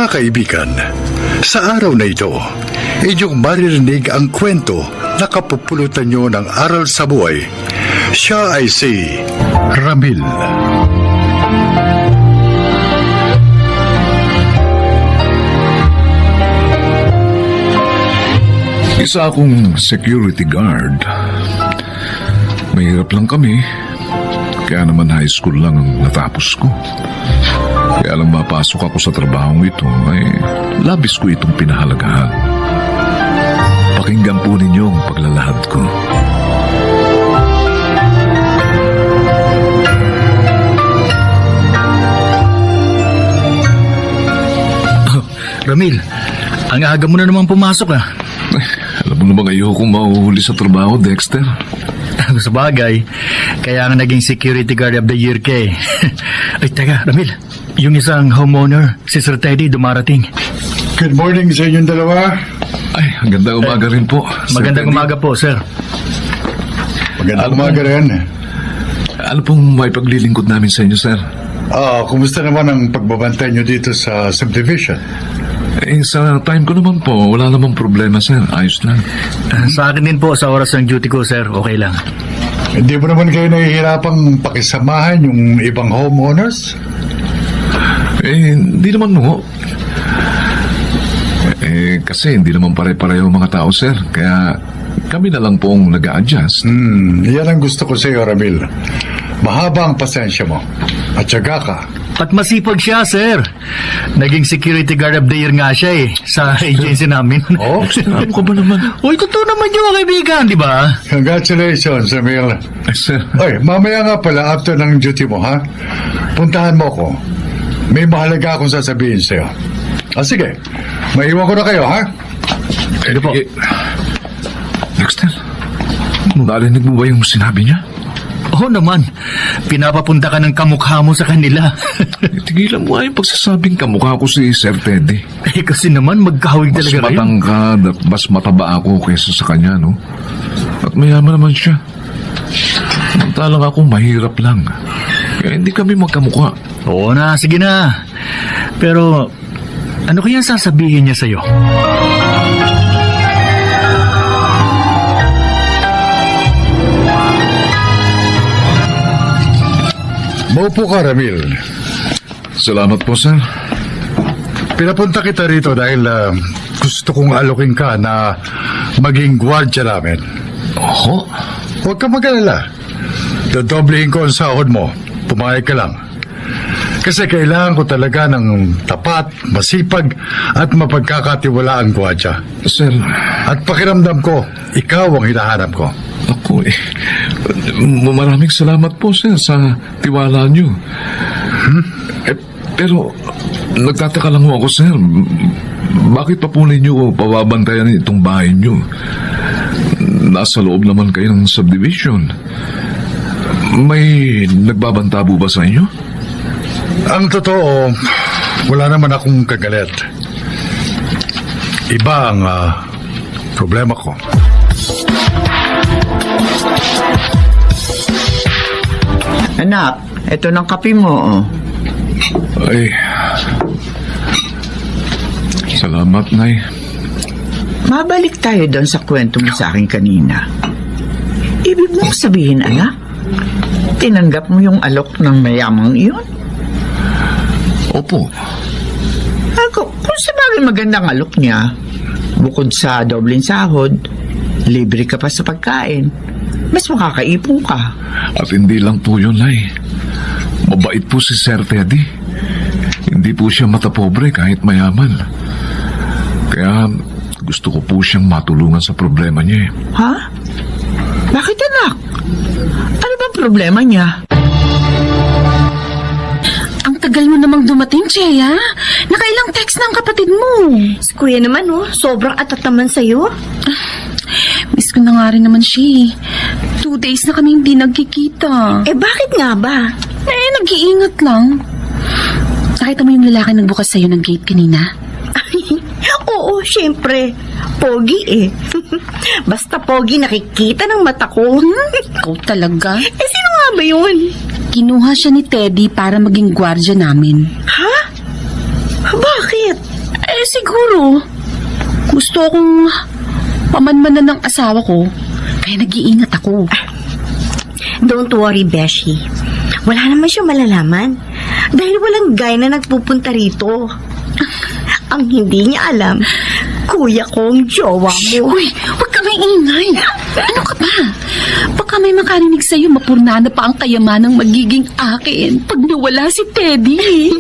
Mga kaibigan, sa araw na ito, inyong maririnig ang kwento na kapupulutan nyo ng aral sa buhay. Siya ay si Ramil. Isa akong security guard. Mahirap lang kami. Kaya naman high school lang ang natapos ko. Kaya lang mapasok ako sa trabahong ito ay labis ko itong pinahalagahan. Pakinggan po ninyo ang paglalahad ko. Ramil, ang aga mo na naman pumasok ah. Ay, alam mo namang ayokong mahuhuli sa trabaho, Dexter. Sa bagay, kaya nga naging security guard of the year ka eh. Ay, teka, Ramil, yung isang homeowner, si Sir Teddy, dumarating. Good morning sa inyong dalawa. Ay, ang ganda umaga rin po. Magandang umaga po, sir. Magandang umaga rin. Ano pong may paglilingkod namin sa inyo, sir? Kumusta naman ang pagbabantay nyo dito sa subdivision? Eh, sa time ko naman po, wala namang problema, sir. Ayos lang. Sa akin din po, sa oras ng duty ko, sir, okay lang. Hindi mo naman kayo nahihirapang pakisamahan yung ibang homeowners? Eh, hindi naman mo. Eh, kasi hindi naman pare-pareho mga tao, sir. Kaya kami na lang pong nag-a-adjust. Yan ang gusto ko sa iyo, Ramil. Mahaba ang pasensya mo. At syaga ka. At masipag siya, sir. Naging security guard of the year nga siya eh, sa agency namin. Oh, Ano ka ba naman? Uy, totoo naman yung kaibigan, di ba? congratulations, Ramil. Eh, sir. Oy, mamaya nga pala, after ng duty mo, ha? Puntahan mo ko. May mahalaga akong sasabihin sa'yo. Sige. Maiwan ko na kayo, ha? Sige po. Dexter, narinig mo ba yung sinabi niya? Oo naman. Pinapapunta ka ng kamukha mo sa kanila. Tigilan mo nga yung pagsasabing kamukha ko si Sir Teddy. Eh kasi naman magkahawig Mas talaga kayo. matangkad at mas mataba ako kaysa sa kanya, no? At mayaman naman siya. Samantalang ako mahirap lang. Kaya hindi kami magkamukha. Oo na, sige na. Pero ano kaya sasabihin niya sa'yo? Maupo ka, Ramil. Salamat po, sir. Pinapunta kita rito dahil gusto kong alokin ka na maging gwardya namin. Oho? Huwag ka mag-alala. Dodoblehin ko ang sahod mo. Pumayag ka lang. Kasi kailangan ko talaga ng tapat, masipag, at mapagkakatiwalaang gwardya. Sir, At pakiramdam ko, ikaw ang hinahanap ko. ako maraming salamat po, sir, sa tiwala niyo. Eh, pero, nagtataka lang ho ako, sir. Bakit pa po ninyo pababantayan itong bahay niyo? Nasa loob naman kayo ng subdivision. May nagbabanta po ba sa inyo? Ang totoo, wala naman akong kagalit. Iba ang problema ko. Anak, eto ng kape mo. Oh. Ay, salamat, Nay. Mabalik tayo doon sa kwento mo sa akin kanina. Ibig mong sabihin, anak, tinanggap mo yung alok ng mayamang iyon? Opo. Ako, kung sabagay magandang alok niya, bukod sa dobleng sahod, libre ka pa sa pagkain. Mas makakaipon ka. At hindi lang po yun, Nay. Mabait po si Sir Teddy. Hindi po siya matapobre kahit mayaman. Kaya gusto ko po siyang matulungan sa problema niya eh. Ha? Bakit, anak? Ano bang problema niya? Ang tagal mo namang dumating, Cheya. Nakailang text ng kapatid mo. Si Kuya naman, sobrang atat naman sa'yo. Miss ko na nga rin naman siya. 2 days na kami hindi nagkikita. Eh, bakit nga ba? Nag-iingat lang. Nakita mo yung lalaki nagbukas sa'yo ng gate kanina? Oo, syempre. Pogi eh. Basta pogi, nakikita ng mata ko. Ikaw talaga. Sino nga ba yun? Kinuha siya ni Teddy para maging gwardya namin. Ha? Bakit? Siguro, gusto akong pamanmanan ng asawa ko, kaya nag-iingat ako. Don't worry, Beshi. Wala naman siya malalaman. Dahil walang guy na nagpupunta rito. Ang hindi niya alam, kuya kong jowa mo. Uy, huwag ka may ingay. Ano ka ba? Baka may makarinig sa'yo, mapurnana pa ang kayamanang magiging akin pag nawala si Teddy.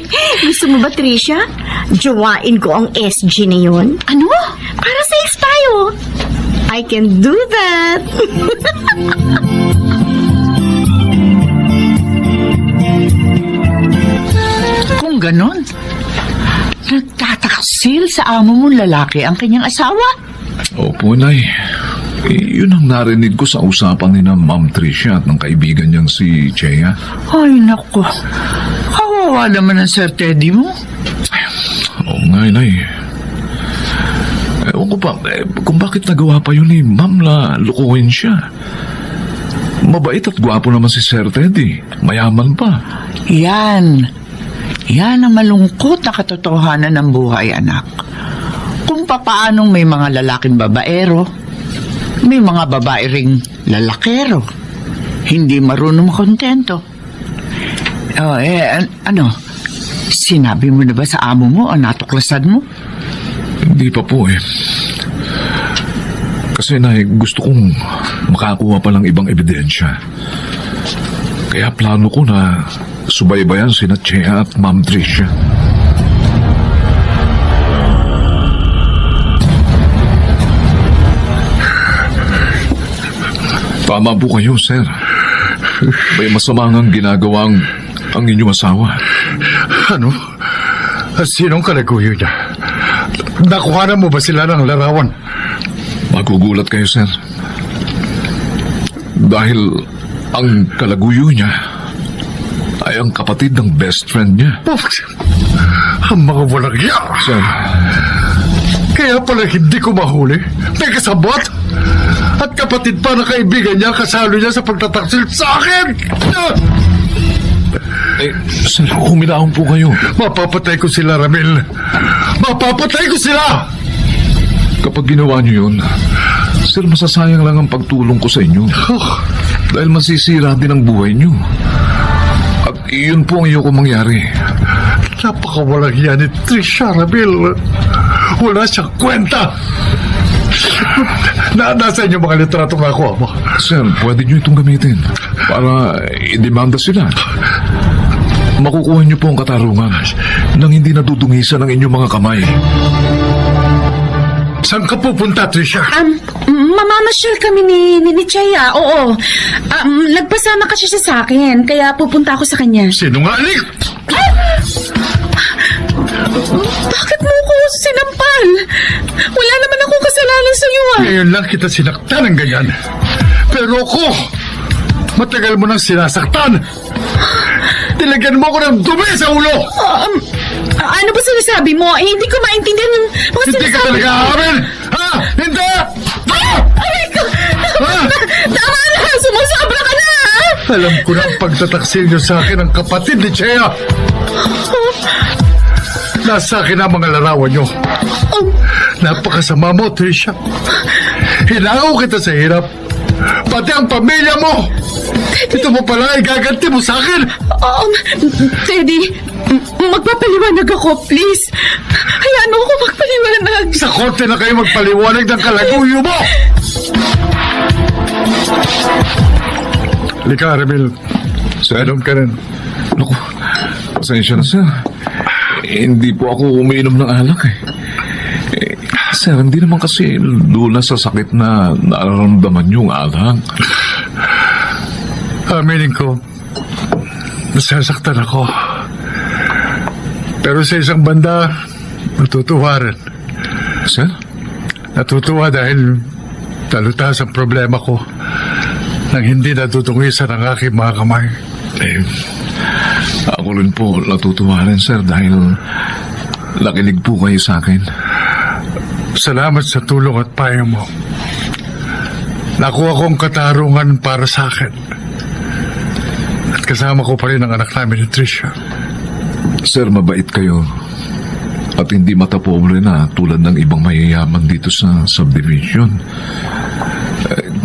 Gusto mo ba, Tricia? Jowain ko ang SG na yun. Ano? Para safe tayo. I can do that. Kung ganon, nagtataksil sa amo mong lalaki ang kanyang asawa. Opo, Nay. Yun ang narinig ko sa usapan ni na Ma'am Tricia at ng kaibigan niyang si Chea. Ay, naku. Kawawa naman ang Sir Teddy mo. Oo nga, Nay. Ewan ko pa, kung bakit nagawa pa yun ni Ma'am na lukuhin siya. Mabait at gwapo naman si Sir Teddy. Mayaman pa. Yan. Yan ang malungkot na katotohanan ng buhay, anak. Kung papaanong may mga lalaking babaero, may mga babae ring lalakero. Hindi marunong makontento. Ano? Sinabi mo na ba sa amo mo ang natuklasan mo? Hindi pa po eh. Kasi Nay, gusto kong makakuha pa ng ibang ebidensya. Kaya plano ko na subaybayan sina Chea at Ma'am Tricia. Tama po kayo, sir. May masama ngang ginagawa ang inyong asawa. Ano? Sinong kalaguyo niya? Nakuha mo ba sila ng larawan? Magugulat kayo, sir. Dahil ang kalaguyo niya ay ang kapatid ng best friend niya. Ang mga walang iya! Sir, Kaya pala hindi ko mahuli. May kasabot! At kapatid pa na kaibigan niya kasalo niya sa pagtataksil sa akin! sir, huminahon po kayo. Mapapatay ko sila, Ramil! Mapapatay ko sila! Kapag ginawa niyo yun, sir, masasayang lang ang pagtulong ko sa inyo. Dahil masisira din ang buhay niyo. At iyon po ang iyoko mangyari. Napakawalang yan ni Tricia, Ramil. Wala siyang kwenta! Nasa inyo mga litratong nakuha mo. Sir, pwede niyo itong gamitin para idemanda sila. Makukuha niyo po ang katarungan nang hindi nadudungisan ang inyong mga kamay. Saan ka pupunta, Tricia? Mamamasyal kami ni Chea, oo. Nagpasama kasi siya sa akin, kaya pupunta ako sa kanya. Sinungaling! Bakit mo ko sinampal? Wala naman akong kasalanan sa iyo, ah. Ngayon lang kita sinaktan ng ganyan. Pero ako, matagal mo nang sinasaktan. Nilagyan mo ako ng dumi sa ulo! Ano ba sinasabi mo? Hindi ko maintindihan yung mga Hindi ka sinasabi talaga mo. amin! Ha? Hindi! Aray ko! Ha? Tama na! Sumusobra ka na, ha? Alam ko na ang pagtataksil niyo sa akin ng kapatid ni Chea. Nasa akin ang mga larawan niyo. Napakasama mo, Tricia. Hinangaw kita sa hirap. Pati ang pamilya mo. Ito mo pala ay gaganti mo sa akin. Teddy, magpapaliwanag ako, please. Hayaan mo ako magpaliwanag. Sa korte na kayo magpaliwanag ng kalaguyo mo. Lika, Ramil. Sir? Inom ka rin. Naku, pasensya na, sir. Hindi po ako umiinom ng alak eh. Sir, hindi naman kasi lula sa sakit na nararamdaman yung alak. Aminin ko, nasasaktan ako. Pero sa isang banda, natutuwa rin. Sir? Natutuwa dahil talutas ang problema ko nang hindi natutungisan ang aking mga kamay. Ako rin po natutuwa rin, sir, dahil nakinig po kayo sa akin. Salamat sa tulong at payo mo. Nakuha kong katarungan para sa akin. At kasama ko pa rin ang anak namin ni Tricia. Sir, mabait kayo. At hindi matapobre na tulad ng ibang mayayaman dito sa subdivision.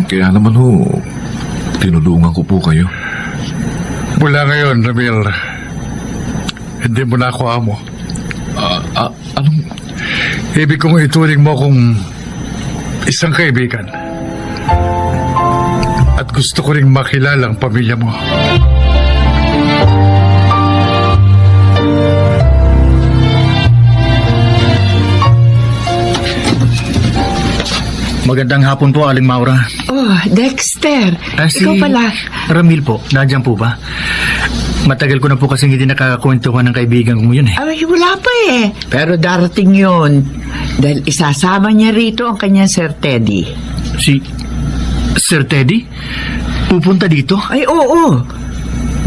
Kaya naman ho, tinulungan ko po kayo. Mula ngayon, Ramil, hindi mo na ako amo. Anong... Ibig kong ituring mo kung isang kaibigan. At gusto ko ring makilala ang pamilya mo. Magandang hapon po, Aling Maura. Oh, Dexter. Ikaw pala. Ramil po, nandiyan po ba? Matagal ko na po kasi hindi nakakakwentuhan ng kaibigan kong yun eh. Ay, wala pa eh. Pero darating yun. Dahil isasama niya rito ang kanyang Sir Teddy. Si Sir Teddy? Pupunta dito? Ay, oo.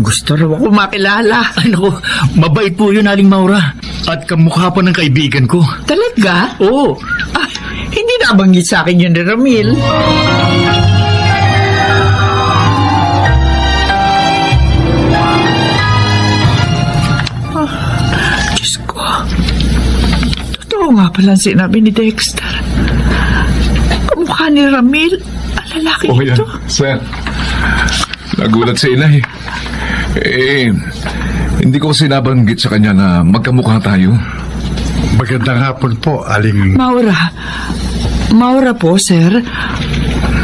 Gusto raw ako makilala. Ay naku, mabait po yun, Aling Maura. At kamukha pa ng kaibigan ko. Talaga? Oo. Ah, hindi nabanggit sa akin yun ni Ramil. Diyos ko. Totoo nga pala ang sinabi ni Dexter. Kamukha ni Ramil. Ang lalaki ito. Sir. Nagulat si Inay. Hindi ko sinabanggit sa kanya na magkamukha tayo. Magandang hapon po, Aling... Maura. Maura po, sir.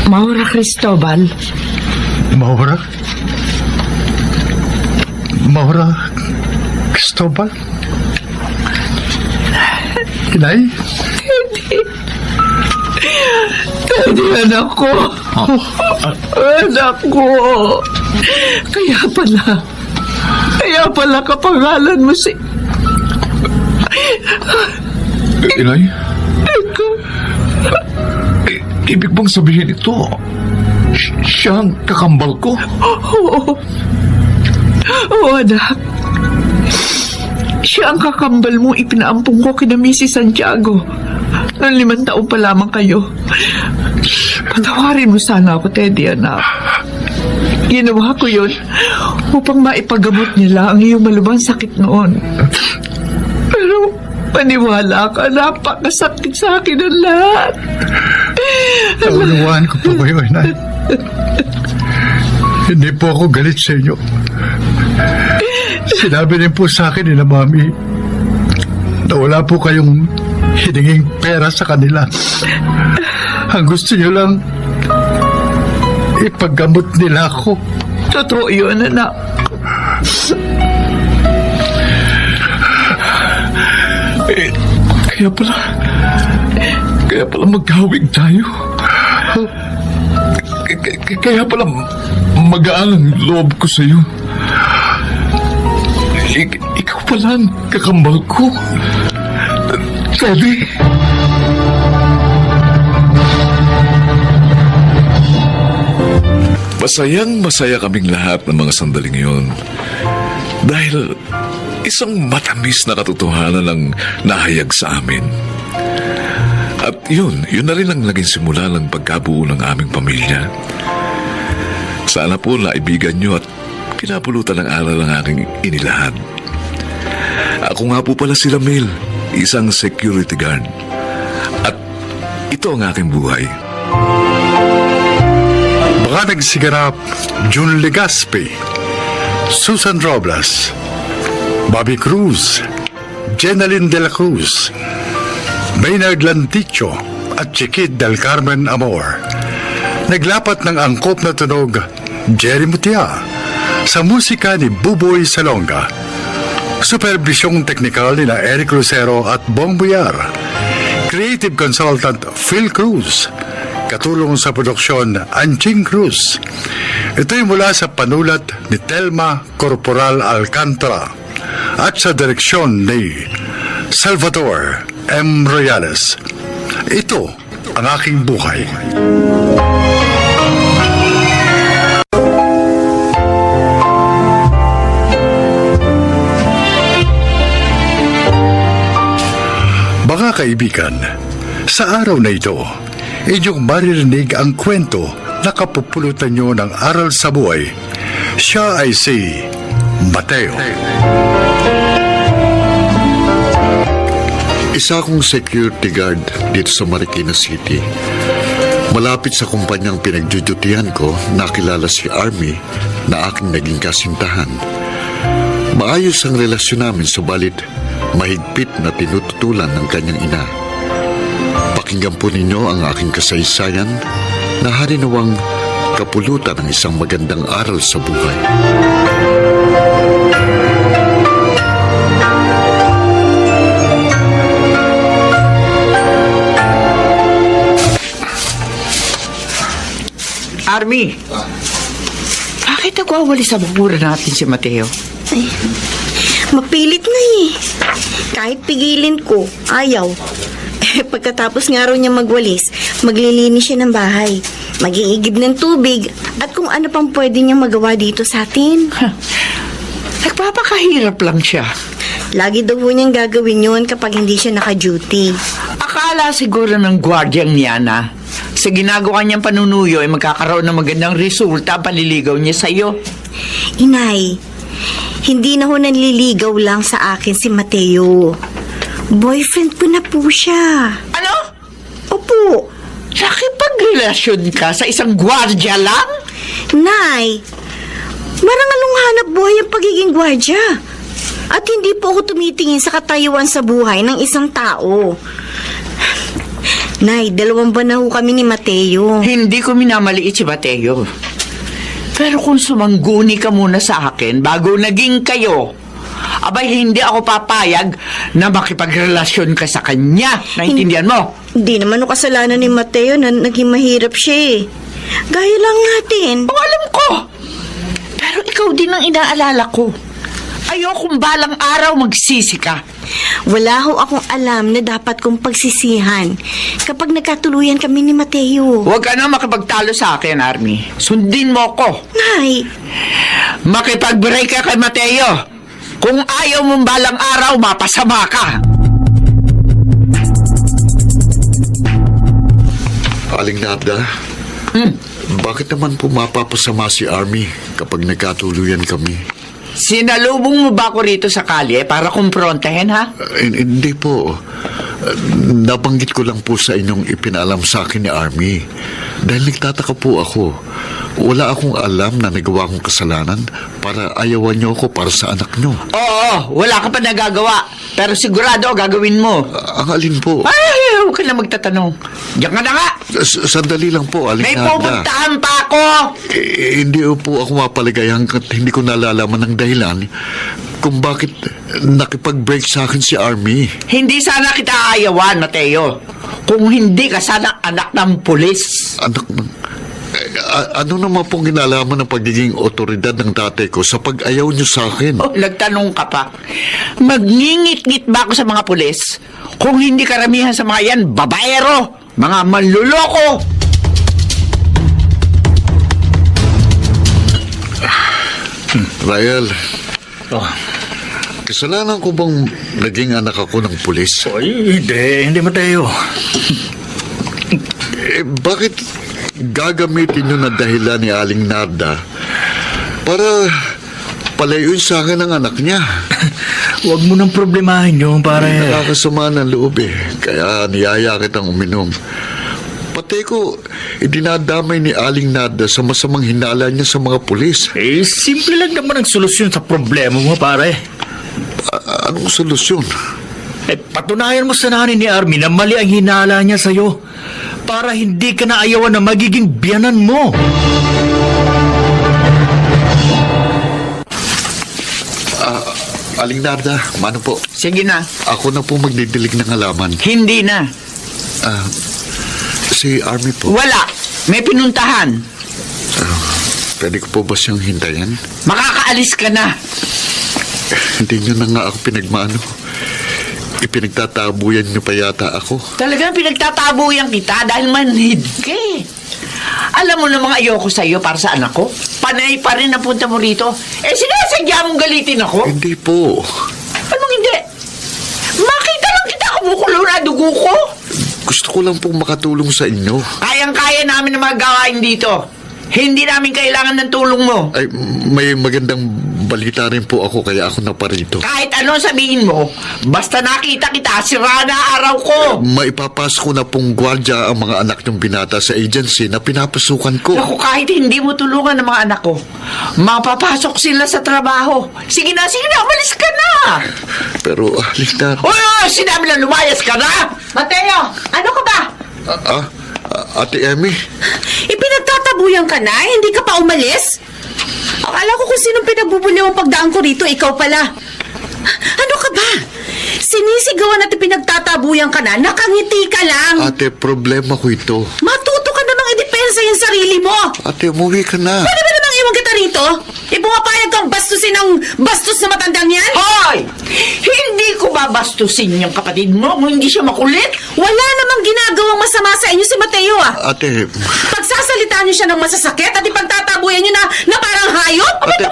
Maura Cristobal. Maura? Maura Cristobal? Inay? Hindi, anak ko. Anak ko. Kaya pala kapangalan mo si... Inay? Ibig bang sabihin ito? Siya ang kakambal ko? Oo. Oo, anak. Siya ang kakambal mo ipinaampong ko kina Mrs. Santiago. Nang 5 taon pa lamang kayo. Patawarin mo sana ako, Teddy, anak. Ginawa ko yun upang maipagamot nila ang iyong malubhang sakit noon. Pero paniwala ka, napakasakit sa akin ang lahat. Naunawaan ko po kayo, Inay. Hindi po ako galit sa inyo. Sinabi rin po sa akin ni na Mami na wala po kayong hininging pera sa kanila. Ang gusto niyo lang ipaggamot nila ako. Totoo yun, anak. Kaya pala magkahawig tayo. Kaya pala magaan ang loob ko sa'yo. Ikaw pala ang kakambal ko. Teddy. Masayang-masaya kaming lahat ng mga sandaling yun. Dahil isang matamis na katotohanan ang nahayag sa amin. At yun na rin ang naging simula ng pagkabuo ng aming pamilya. Sana po naibigan nyo at kinapulutan ng aral ng aking inilahad. Ako nga po pala si Ramil, isang security guard. At ito ang aking buhay. Baka nagsiganap June Legaspi, Susan Robles, Bobby Cruz, Jenaline de la Cruz, Maynard Lanticho at Chiquit del Carmen Amor. Naglapat ng angkop na tunog Jerry Mutia sa musika ni Buboy Salonga. Supervisyong teknikal ni na Eric Lucero at Bong Buyar. Creative consultant Phil Cruz. Katulong sa produksyon Anching Cruz. Ito'y mula sa panulat ni Telma Corporal Alcantara at sa direksyon ni Salvador M. Royales. Ito ang aking buhay. Mga kaibigan, sa araw na ito, inyong maririnig ang kwento na kapupulutan nyo ng aral sa buhay. Siya ay si Mateo. Isa akong security guard dito sa Marikina City. Malapit sa kumpanyang pinagdudutihan ko, nakilala si Army na aking naging kasintahan. Maayos ang relasyon namin, subalit mahigpit na tinututulan ng kanyang ina. Pakinggan po ninyo ang aking kasaysayan na harinawang kapulutan ng isang magandang aral sa buhay. Army, bakit nagwawali sa bakura natin si Mateo? Ay, mapilit na eh. Kahit pigilin ko, ayaw. Pagkatapos nga raw niya magwalis, maglilinis siya ng bahay, mag-iigib ng tubig, at kung ano pang pwede niyang magawa dito sa atin. Nagpapakahirap lang siya. Lagi daw po niyang gagawin yun kapag hindi siya naka-duty. Akala siguro ng gwardyang niya na sa ginagawa niyang panunuyo ay magkakaroon ng magandang resulta ang paliligaw niya sa iyo. Inay, hindi na ho nanliligaw lang sa akin si Mateo. Boyfriend ko na po siya. Ano? Opo. Nakipagrelasyon ka sa isang gwardya lang? Nay, marangalong hanap buhay ang pagiging gwardya. At hindi po ako tumitingin sa katayuan sa buhay ng isang tao. Nay, 2 buwan na ho kami ni Mateo. Hindi ko minamaliit si Mateo. Pero kung sumangguni ka muna sa akin bago naging kayo, abay hindi ako papayag na makipagrelasyon ka sa kanya. Naintindihan mo? Hindi naman ho kasalanan ni Mateo na naging mahirap siya eh. Gaya lang natin. O, alam ko. Pero ikaw din ang inaalala ko. Ayokong balang araw magsisi ka. Wala ho akong alam na dapat kong pagsisihan kapag nagkatuluyan kami ni Mateo. Huwag ka na makipagtalo sa akin, Army. Sundin mo ko. Nay, Makipag-break ka kay Mateo. Kung ayaw mong balang araw, mapasama ka. Aling Nada, bakit naman po mapapasama si Army kapag nagkatuluyan kami? Sinalubong mo ba ako rito sa kalye para kumprontahin, ha? Hindi po. Nabanggit ko lang po sa inyong ipinalam sa akin ni Army. Dahil nagtataka po ako. Wala akong alam na nagawa kong kasalanan para ayawan niyo ako para sa anak niyo. Oo, wala ka pa nagagawa. Pero sigurado gagawin mo. Ang alin po? Ay, huwag ka na magtatanong. Diyan ka na nga. Sandali lang po, Aling May Nada. pupuntahan pa ako. Hindi po ako mapaligay hanggat hindi ko nalalaman ng dahilan kung bakit nakipag-break sa akin si Army. Hindi sana kita ayawan, Mateo. Kung hindi ka sana anak ng pulis. Anak ng... ano naman pong ginalaman ng pagiging otoridad ng tatay ko sa pag-ayaw niyo sa akin? Oh, nagtanong ka pa. Magngingit-ngit ba ako sa mga pulis? Kung hindi karamihan sa mga yan, babaero, mga manluloko. Rael, Oh. kasalanan ko bang naging anak ako ng pulis? Ay, hindi Mateo. Bakit gagamitin nyo na dahilan ni Aling Narda para palayuin sa akin ang anak niya? Huwag mo nang problemahin yung pare. Nakakasama ng loob eh, kaya niyaya kitang uminom. Pati ko, idinadamay ni Aling Narda sa masamang hinala niya sa mga pulis. Eh, simple lang naman ang solusyon sa problema mo, pare. Anong solusyon? Eh, patunayan mo sa nanay ni Army na mali ang hinala niya sa'yo para hindi ka na ayawan na magiging biyanan mo. Aling Narda, mano po? Sige na. Ako na po magdidilig ng halaman. Hindi na. Si Army po. Wala. May pinuntahan. Pwede ko po ba siyang hintayin? Makakaalis ka na. Hindi niyo na nga ako pinagmano. Ipinagtatabuyan niyo pa yata ako. Talagang pinagtatabuyan kita dahil manhid ka eh. Alam mo namang ayoko sa'yo para sa anak ko. Panay pa rin ang punta mo rito. Eh, sinasadya mong galitin ako? Hindi po. Anong hindi? Makita lang kita kumukulo na dugo ko. Gusto ko lang pong makatulong sa inyo. Kayang-kaya namin ang mga gawain dito. Hindi namin kailangan ng tulong mo. Ay, may magandang balita rin po ako kaya ako naparito. Kahit ano sabihin mo, basta nakita kita, sira na araw ko. Maipapasok ko na pong gwardya ang mga anak niyong binata sa agency na pinapasukan ko. Naku, kahit hindi mo tulungan ng mga anak ko, mapapasok sila sa trabaho. Sige na, umalis ka na. Pero, Aling Nada. Sinabi na lumayas ka na. Mateo, ano ka ba? Ate Emmy, Ipinagtatabuyan ka na? Hindi ka pa umalis? Akala ko kung sinong pinagbubuliw ang pagdaan ko rito, ikaw pala. Ano ka ba? Sinisigawan at ipinagtatabuyan ka na, nakangiti ka lang. ate, problema ko ito. Matuto ka namang idepensa yung sarili mo. Ate, umuwi ka na. Pwede ba namang iwan kita rito? Pumapayag kang bastusin ang bastos na matandang yan? Hoy! Hindi ko babastusin yung kapatid mo kung hindi siya makulit. Wala namang ginagawang masama sa inyo si Mateo Ate, Pagsasalitaan niyo siya ng masasakit at ipagtatabuyan niyo na parang hayop? Ate-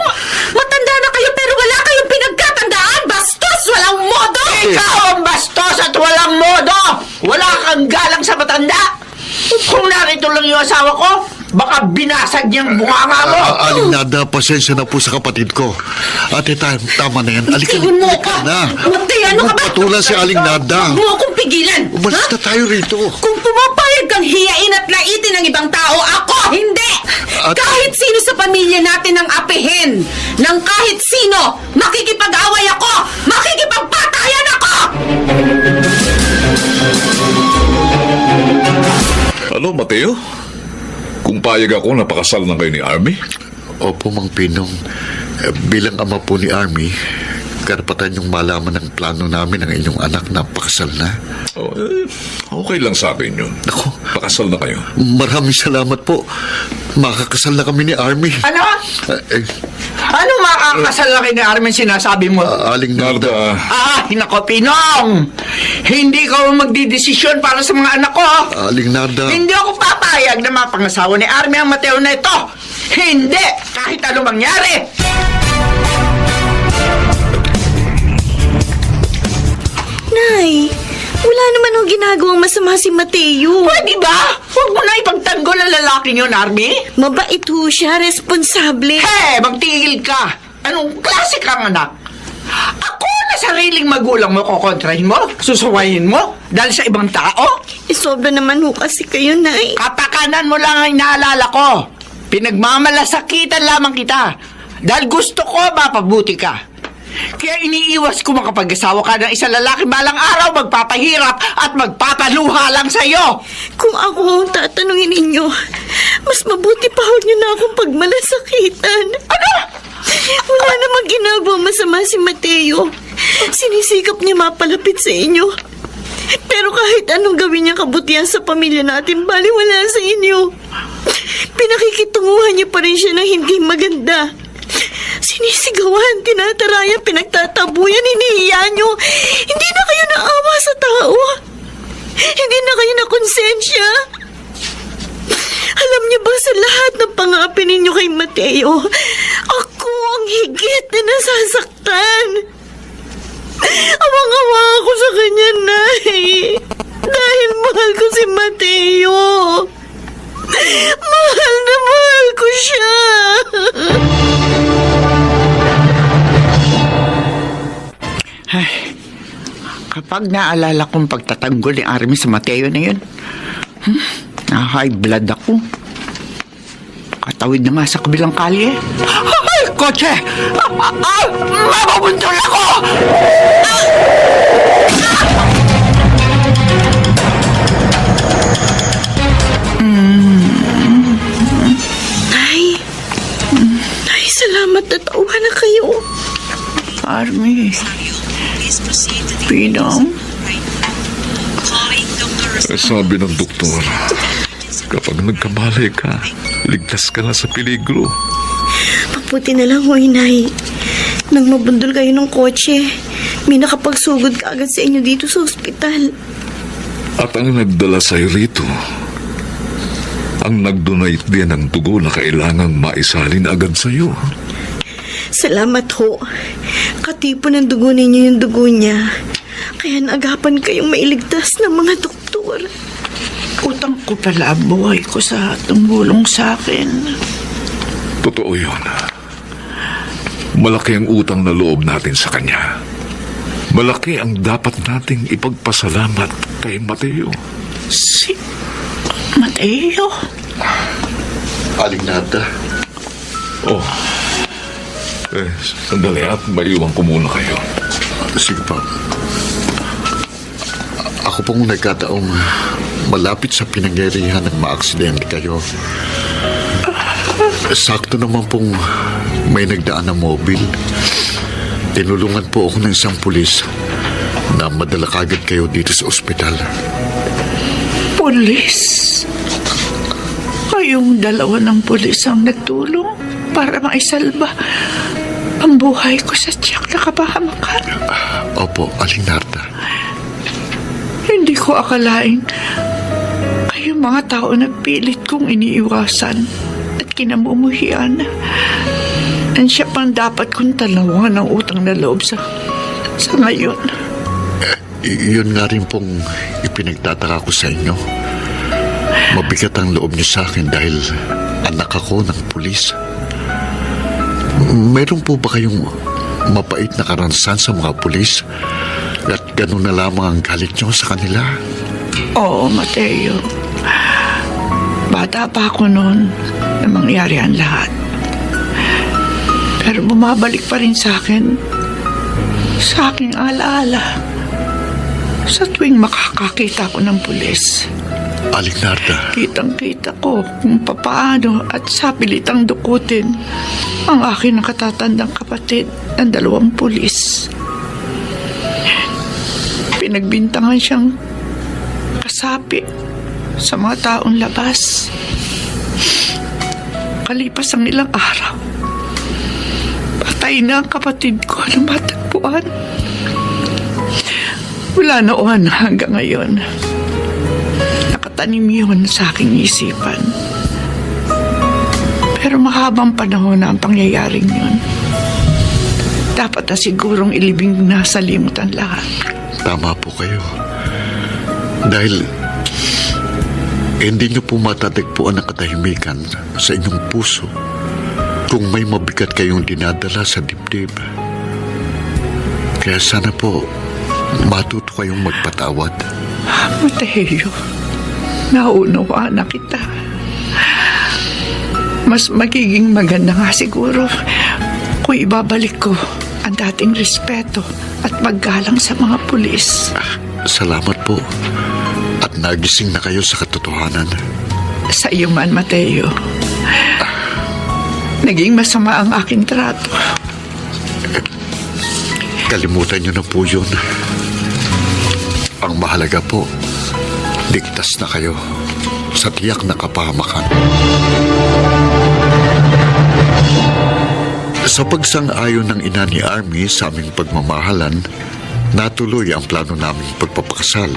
Matanda na kayo pero wala kayong pinagkatandaan. Bastos! Walang modo! Ikaw ang bastos at walang modo! Wala kang galang sa matanda! Kung narito lang yung asawa ko, baka binasag niyang bunganga mo! Aling Nada, pasensya na po sa kapatid ko. Ate, tama na yan. Tigil mo ka! Mateo, ano ka ba? Patulan si Aling Nada. Huwag mo akong pigilan! Umalis na tayo rito. Kung pumapayag kang hiyain at laitin ng ibang tao, ako hindi! Kahit sino sa pamilya natin ang apihin ng kahit sino, makikipag-away ako! Makikipagpatayan ako! Ano, Mateo? Kung payag ako, napakasal na kayo ni Army? Opo, Mang Pinong. Bilang ama po ni Army, karapatan yung malaman ng plano namin ng inyong anak na pakasal na. Okay lang sa akin yun. Ako, Pakasal na kayo. maraming salamat po. Makakasal na kami ni Army. Ano? Eh, Ano makakasal na kayo ni Armin sinasabi mo? Aling Nada. Narda, Nako, Pinong! Hindi ka magdidesisyon para sa mga anak ko. Aling Nada. Hindi ako papayag na mapangasawa ni Armin ang Mateo na ito. Hindi! Kahit ano mangyari! Nay, wala naman ang ginagawang masama si Mateo. Pwede ba? Huwag mo na ipagtanggol ang lalaking yun, Armin. Mabait ho siya, responsable. Magtigil ka! Anong klase kang anak? Ako na sariling magulang mo kukontrahin mo? Susuwayin mo? Dahil sa ibang tao? Sobra naman ho kasi kayo, Nay. Kapakanan mo lang ang inaalala ko. Pinagmamalasakitan lamang kita. Dahil gusto ko mapabuti ka. Kaya iniiwas ko makapag-asawa ka ng isang lalaki balang araw magpapahirap at magpapaluha lang sa'yo. Kung ako ang tatanungin ninyo, mas mabuti pa ho niyo na akong pagmalasakitan. Ano? Wala namang ginagawa masama si Mateo. Sinisikap niya mapalapit sa inyo. Pero kahit anong gawin niya kabutihan sa pamilya natin, baliwala sa inyo. Pinakikitunguhan niya pa rin siya ng hindi maganda. Sinisigawan, tinatarayan, pinagtatabuyan, hinihiya niyo. Hindi na kayo naawa sa tao. Hindi na kayo nakonsensya. Alam niyo ba sa lahat ng pang-aapi ninyo kay Mateo, ako ang higit na nasasaktan. Awang-awa ako sa kanya, Nay. Dahil mahal ko si Mateo. Mahal na mahal ko siya. Kapag naalala kong pagtatanggol ni Armin sa Mateo na yun, na-high blood ako. Katawid na nga sa kabilang kalye. Ay, kotse! Mabubuntol ako! Nay, salamat na tauhan na kayo. Armin, Pinong, sabi ng doktor, kapag nagkamali ka, ligtas ka na sa peligro. Mabuti na lang, hoy, Nay. Nang mabundol kayo ng kotse, may nakapagsugod ka agad sa inyo dito sa ospital. At ang nagdala sa'yo rito, ang nag-donate din ng dugo na kailangang maisalin agad sa'yo. Salamat ho. Katipo ng dugo ninyo yung dugo niya. Kaya naagapan kayong mailigtas ng mga doktor. Utang ko pala ang buhay ko sa tumulong sa akin. Totoo yun. Malaki ang utang na loob natin sa kanya. Malaki ang dapat nating ipagpasalamat kay Mateo. Si Mateo? Aling Narda, Oh. Sandali at maiwan ko muna kayo. sige pa. Ako pong nagkataong malapit sa pinangyarihan ng maaksidente kayo. Sakto naman pong may nagdaan na mobil. Tinulungan po ako ng isang pulis na madala kagad kayo dito sa ospital. Pulis? Kayong dalawa ng pulis ang nagtulong para maisalba ang buhay ko sa tiyak na kapahamakan. Opo, Aling Narda. Hindi ko akalain kayong mga tao na pilit kong iniiwasan at kinamumuhian. Ang siya pang dapat kong talawan ng utang na loob sa ngayon. Yun nga rin pong ipinagtataka ko sa inyo. Mabigat ang loob niyo sa akin dahil anak ako ng pulis. Meron po ba kayong mapait na karanasan sa mga pulis? At ganun na lamang ang galit niyo sa kanila? Oo, Mateo. Bata pa ako noon na mangyari ang lahat. Pero bumabalik pa rin sa akin, sa aking alaala, sa tuwing makakakita ko ng pulis. Aling Narda, Kitang-kita ko kung papaano at sa pilitang dukutin ang aking nakatatandang kapatid ng 2 pulis. Pinagbintangan siyang kasapi sa mga taong labas. Kalipas ang ilang araw, patay na ang kapatid ko ng matagpuan. Wala noon hanggang ngayon. Nakatanim yun sa aking isipan. Pero mahabang panahon na ang pangyayaring yun. Dapat na sigurong ilibing na sa limutan lahat. tama po kayo. Dahil hindi niyo po matatagpuan ang katahimikan sa inyong puso kung may mabigat kayong dinadala sa dibdib. Kaya sana po matuto kayong magpatawad. Mateo, naunawaan na kita. Mas magiging maganda nga siguro kung ibabalik ko ang dating respeto at paggalang sa mga pulis. Salamat po. At nagising na kayo sa katotohanan. Sa iyo man, Mateo. Naging masama ang aking trato. Kalimutan niyo na po yun. Ang mahalaga po, ligtas na kayo sa tiyak na kapahamakan. Sa pagsang-ayon ng ina ni Army sa aming pagmamahalan, natuloy ang plano naming pagpapakasal.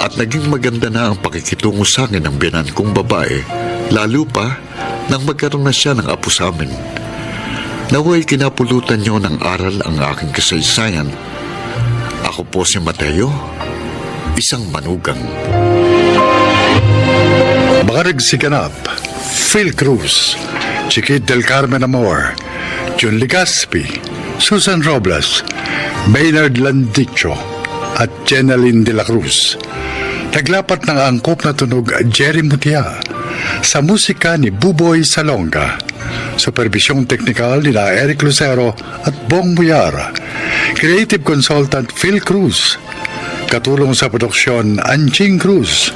At naging maganda na ang pakikitungo sa akin ng biyanan kong babae, lalo pa nang magkaroon na siya ng apo sa amin. Naway kinapulutan niyo ng aral ang aking kasaysayan. Ako po si Mateo, isang manugang. Mga nagsiganap, Phil Cruz, Chiquit del Carmen Amor, Jun Legaspi, Susan Robles, Maynard Landicho, at Jenaline de la Cruz. Naglapat ng angkop na tunog Jerry Mutia sa musika ni Buboy Salonga. Supervisyong teknikal ni Eric Lucero at Bong Muyar. Creative consultant Phil Cruz. Katulong sa produksyon Anching Cruz.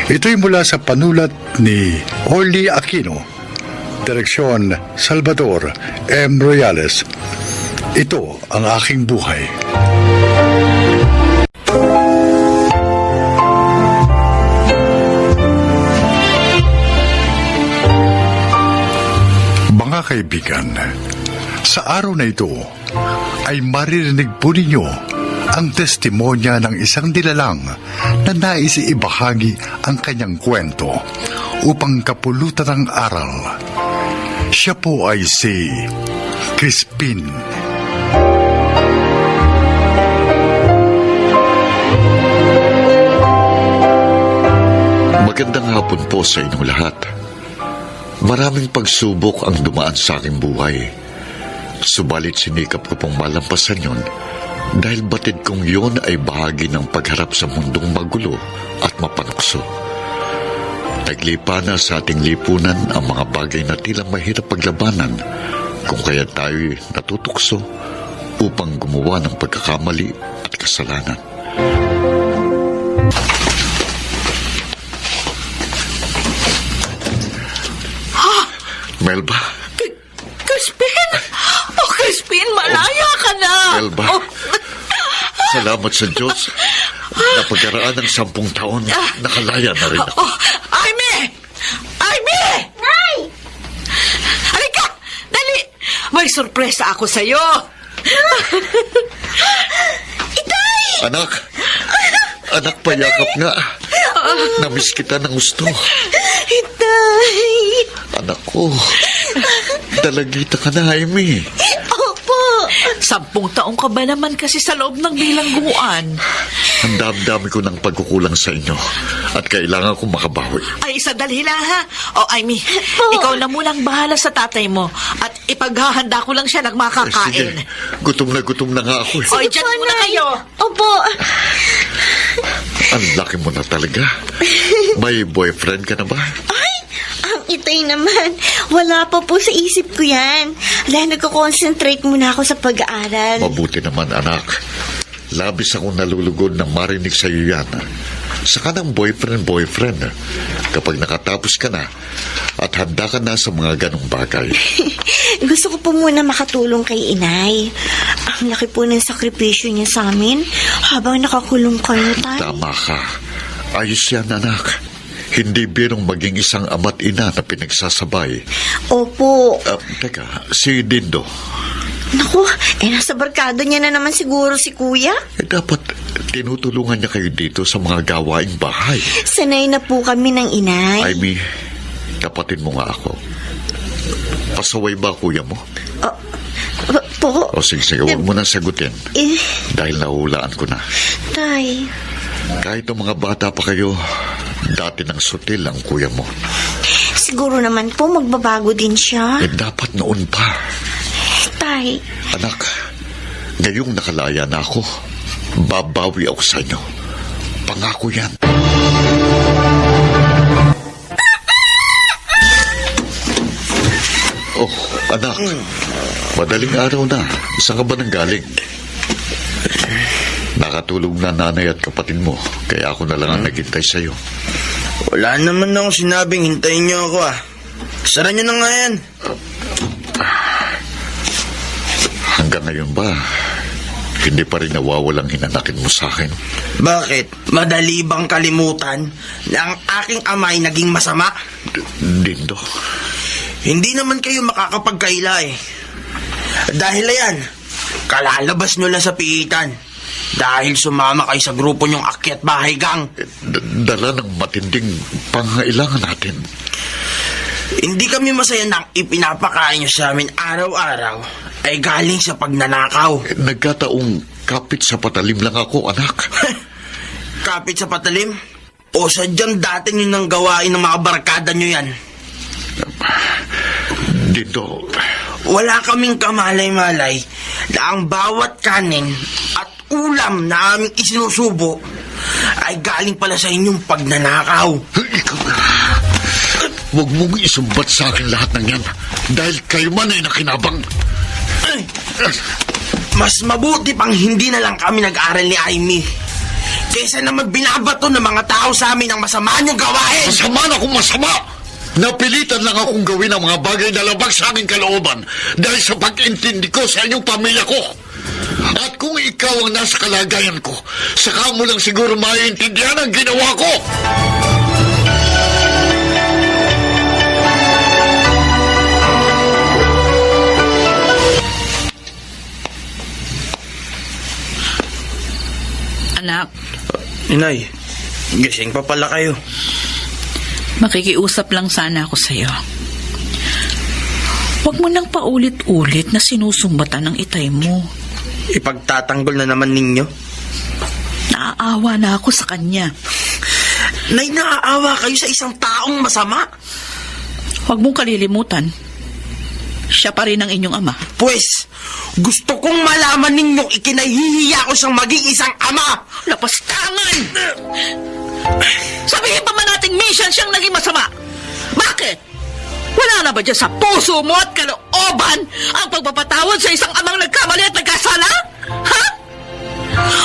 Ito'y mula sa panulat ni Orly Aquino. Direksyon Salvador M. Royales. Ito ang aking buhay. Mga kaibigan, sa araw na ito ay maririnig po ninyo ang testimonya ng isang nilalang na nais ibahagi ang kanyang kwento upang kapulutan ng aral. Siya po ay si Crispin. Magandang hapon po sa inyong lahat. Maraming pagsubok ang dumaan sa aking buhay. Subalit sinikap ko pong malampasan yon dahil batid kong yon ay bahagi ng pagharap sa mundong magulo at mapanukso. Naglipa na sa ating lipunan ang mga bagay na tila mahirap paglabanan kung kaya tayo'y natutukso upang gumawa ng pagkakamali at kasalanan. Melba? Crispin! Oh, Crispin, malaya ka na! Melba? Oh, Salamat sa Diyos. Napagkaraan ng 10 taon, nakalaya na rin ako. oh, Aimee! Aimee! Nay! Halika! Dali! May sorpresa ako sa'yo! Anak! Anak, payakap nga. Namiss kita ng gusto. Itay! Anak ko, dalagita ka na, Amy. Opo! 10 taong ka ba naman kasi sa loob ng bilangguan? Ang dami-dami ko ng pagkukulang sa inyo at kailangan kong makabawi. Ay, sandali lang ha. O, Aimee, ikaw na munang bahala sa tatay mo at ipaghahanda ko lang siya ng Sige, makakain. gutom na nga ako. O, dyan muna kayo. Opo! Ang laki mo na talaga. May boyfriend ka na ba? Ay! Ang itay naman. Wala pa po sa isip ko yan. Dahil nagko-concentrate muna ako sa pag-aaral. Mabuti naman, anak. Labis akong nalulugod na marinig sa iyo yan. Saka ng boyfriend. Kapag nakatapos ka na at handa ka na sa mga ganong bagay. Gusto ko po muna makatulong kay inay. Ang laki po ng sakripisyo niya sa amin habang nakakulong kayo, tay. Tama ka. Ayos yan, anak. Hindi birong maging isang ama't ina na pinagsasabay. Opo. Teka, si Dindo. Naku, nasa barkado niya na naman siguro si kuya. Dapat tinutulungan niya kayo dito sa mga gawaing bahay. Sanay na po kami ng inay. Amy, kapatid mo nga ako. Pasaway ba kuya mo? Po. O sige, huwag mo na sagutin. Dahil nahulaan ko na. Tay. Kahit ang mga bata pa kayo, dati ng sutil ang kuya mo. Siguro naman po magbabago din siya. Dapat noon pa. Tay. Anak, ngayong nakalaya na ako, babawi ako sa inyo. Pangako yan. Oh, anak. Madaling araw na. Saan ka ba nang galing? Nakatulog na nanay at kapatid mo, kaya ako na lang ang naghintay sa'yo. Wala naman akong sinabing hintayin niyo ako Sara niyo na nga yan. Hanggang ngayon ba, hindi pa rin nawawalang hinanakin mo sa akin? Bakit? Madali bang kalimutan na ang aking amay naging masama? Dindo. Hindi naman kayo makakapagkaila Dahil ayan, kalalabas nyo lang sa piitan. Dahil sumama kayo sa grupo nyong akyat bahay gang. Dala ng matinding pangailangan natin. Hindi kami masaya nang ipinapakain nyo sa amin araw-araw ay galing sa pagnanakaw. Nagkataong kapit sa patalim lang ako, anak. Kapit sa patalim? O sadyang dati nyo nang gawain ng mga barkada nyo yan? Dindo. Wala kaming kamalay-malay na ang bawat kanin at ulam na aming isinusubo ay galing pala sa inyong pagnanakaw. Ikaw, huwag mong isumbat sa akin lahat ng yan dahil kayo man ay nakinabang. Mas mabuti pang hindi na lang kami nag-aral ni Amy kaysa naman binabato ng mga tao sa amin ang masama niyong gawain. Masama na kung masama! Napilitan lang akong gawin ang mga bagay na labag sa aking kalooban dahil sa pag-intindi ko sa inyong pamilya ko. At kung ikaw ang nasa kalagayan ko, saka mo lang siguro maiintindihan ang ginawa ko. Anak, Inay, gising pa pala kayo. makikiusap lang sana ako sa'yo. Huwag mo nang paulit-ulit na sinusumbatan ng itay mo. Ipagtatanggol na naman ninyo. Naaawa na ako sa kanya. Nay, naaawa kayo sa isang taong masama. Huwag mong kalilimutan. Siya pa rin ang inyong ama. Pues, gusto kong malaman ninyong ikinahihiya ko siyang maging isang ama. Lapastangan! Sabihin pa man nating minsan siyang naging masama. Bakit? Wala na ba dyan sa puso mo at kalooban ang pagpapatawad sa isang amang nagkamali at nagkasala? Ha?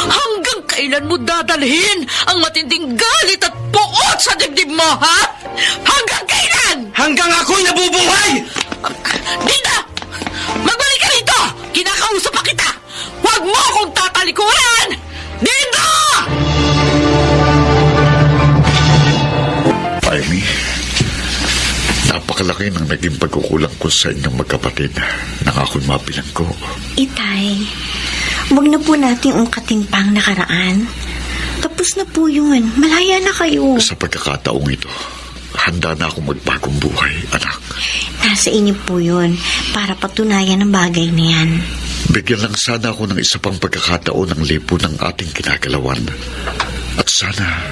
Hanggang kailan mo dadalhin ang matinding galit at puot sa dibdib mo, ha? Hanggang kailan? Hanggang ako'y nabubuhay! Dina! Magbalik ka rito! Kinakausap pa kita! Huwag mo akong tatalikuran! Dina! Amy, napakalaki ng naging pagkukulang ko sa inyong magkapatid nang ako'y mabilang ko. Itay, wag na po nating ungkatin pa ang nakaraan. Tapos na po yun. Malaya na kayo. Sa pagkakataong ito, handa na akong magbagong buhay, anak. Nasa inyo po yun para patunayan ang bagay na yan. Bigyan lang sana ako ng isa pang pagkakataon ng lipo ng ating kinagalawan. At sana,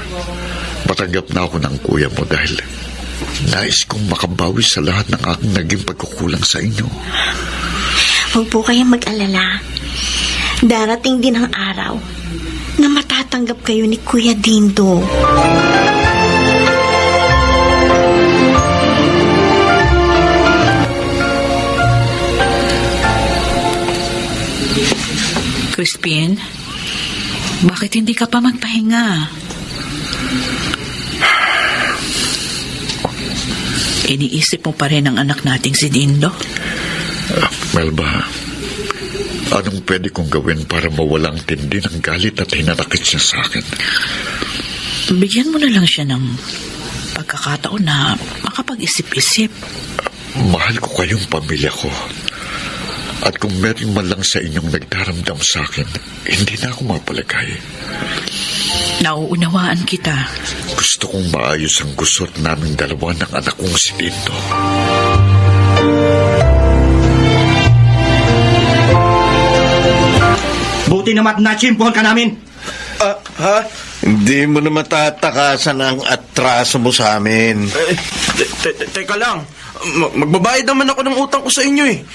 matanggap na ako ng kuya mo dahil nais kong makabawi sa lahat ng aking naging pagkukulang sa inyo. Huwag po kayong mag-alala. Darating din ang araw na matatanggap kayo ni Kuya Dindo. Crispin, bakit hindi ka pa magpahinga? Iniisip mo pa rin ang anak nating si Dindo? Melba, anong pwede kong gawin para mawalang tindi ng galit at hinanakit siya sa akin? Bigyan mo na lang siya ng pagkakataon na makapag-isip-isip. Mahal ko kayong pamilya ko. At kung meron man lang sa inyong nagdaramdam sa akin, hindi na ako mapalagay. Nauunawaan kita. Gusto kong maayos ang gusot naming dalawa ng anak kong si Tito. Buti naman natsimpuhan ka namin. Ha? Hindi mo na matatakasan ang atraso mo sa amin. Teka lang. Magbabayad naman ako ng utang ko sa inyo eh.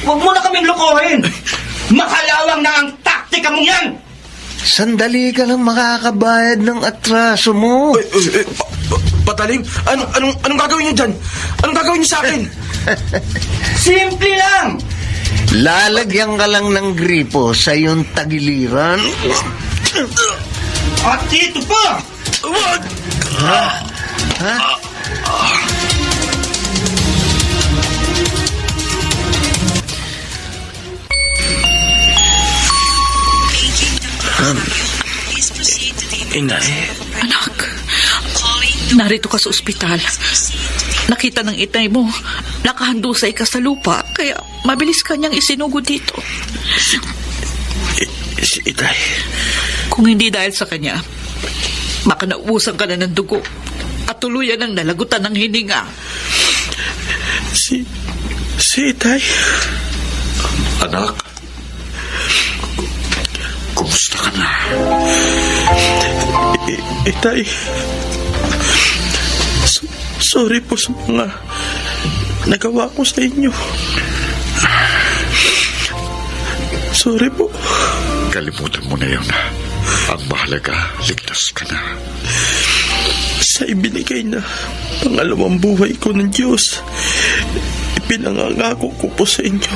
Huwag mo na kaming lokohin. Makalawang na ang taktika mong yan. Sandali ka lang makakabayad ng atraso mo. Patalim? Anong gagawin niyo dyan? Anong gagawin niyo sa akin? Simple lang. Lalagyan ka lang ng gripo sa iyong tagiliran. At dito pa. Ha? Inay. Anak, narito ka sa ospital. Nakita ng itay mo, nakahandusay ka sa lupa, kaya mabilis ka niyang isinugod dito. Si Itay. Kung hindi dahil sa kanya, baka naubusan ka na ng dugo at tuluyan ng nalagutan ng hininga. Si Itay. Anak, kumusta ka na? Itay. Sorry po sa mga nagawa ko sa inyo. Sorry po. Kalimutan mo na yun. Ang mahalaga, ligtas ka na. Sa ibinigay na pangalawang buhay ko ng Diyos, ipinangangako ko po sa inyo.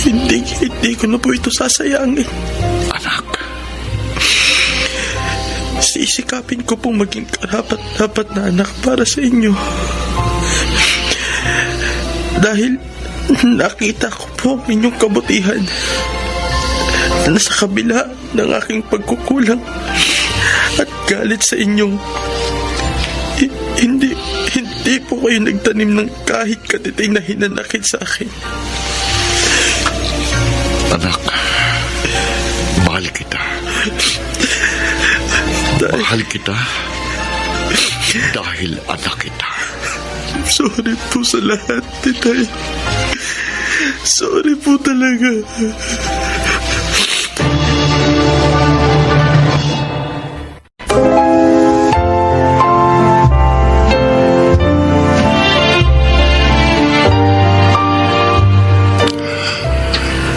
Hindi ko na po ito sasayangin. Anak. Sisikapin ko pong maging karapat-dapat na anak para sa inyo. Dahil nakita ko po ang inyong kabutihan na sa kabila ng aking pagkukulang at galit sa inyong hindi po kayo nagtanim ng kahit katiting na hinanakit sa akin. Anak, mahal kita. Mahal kita dahil anak kita. Sorry po sa lahat, Titay. Sorry po talaga.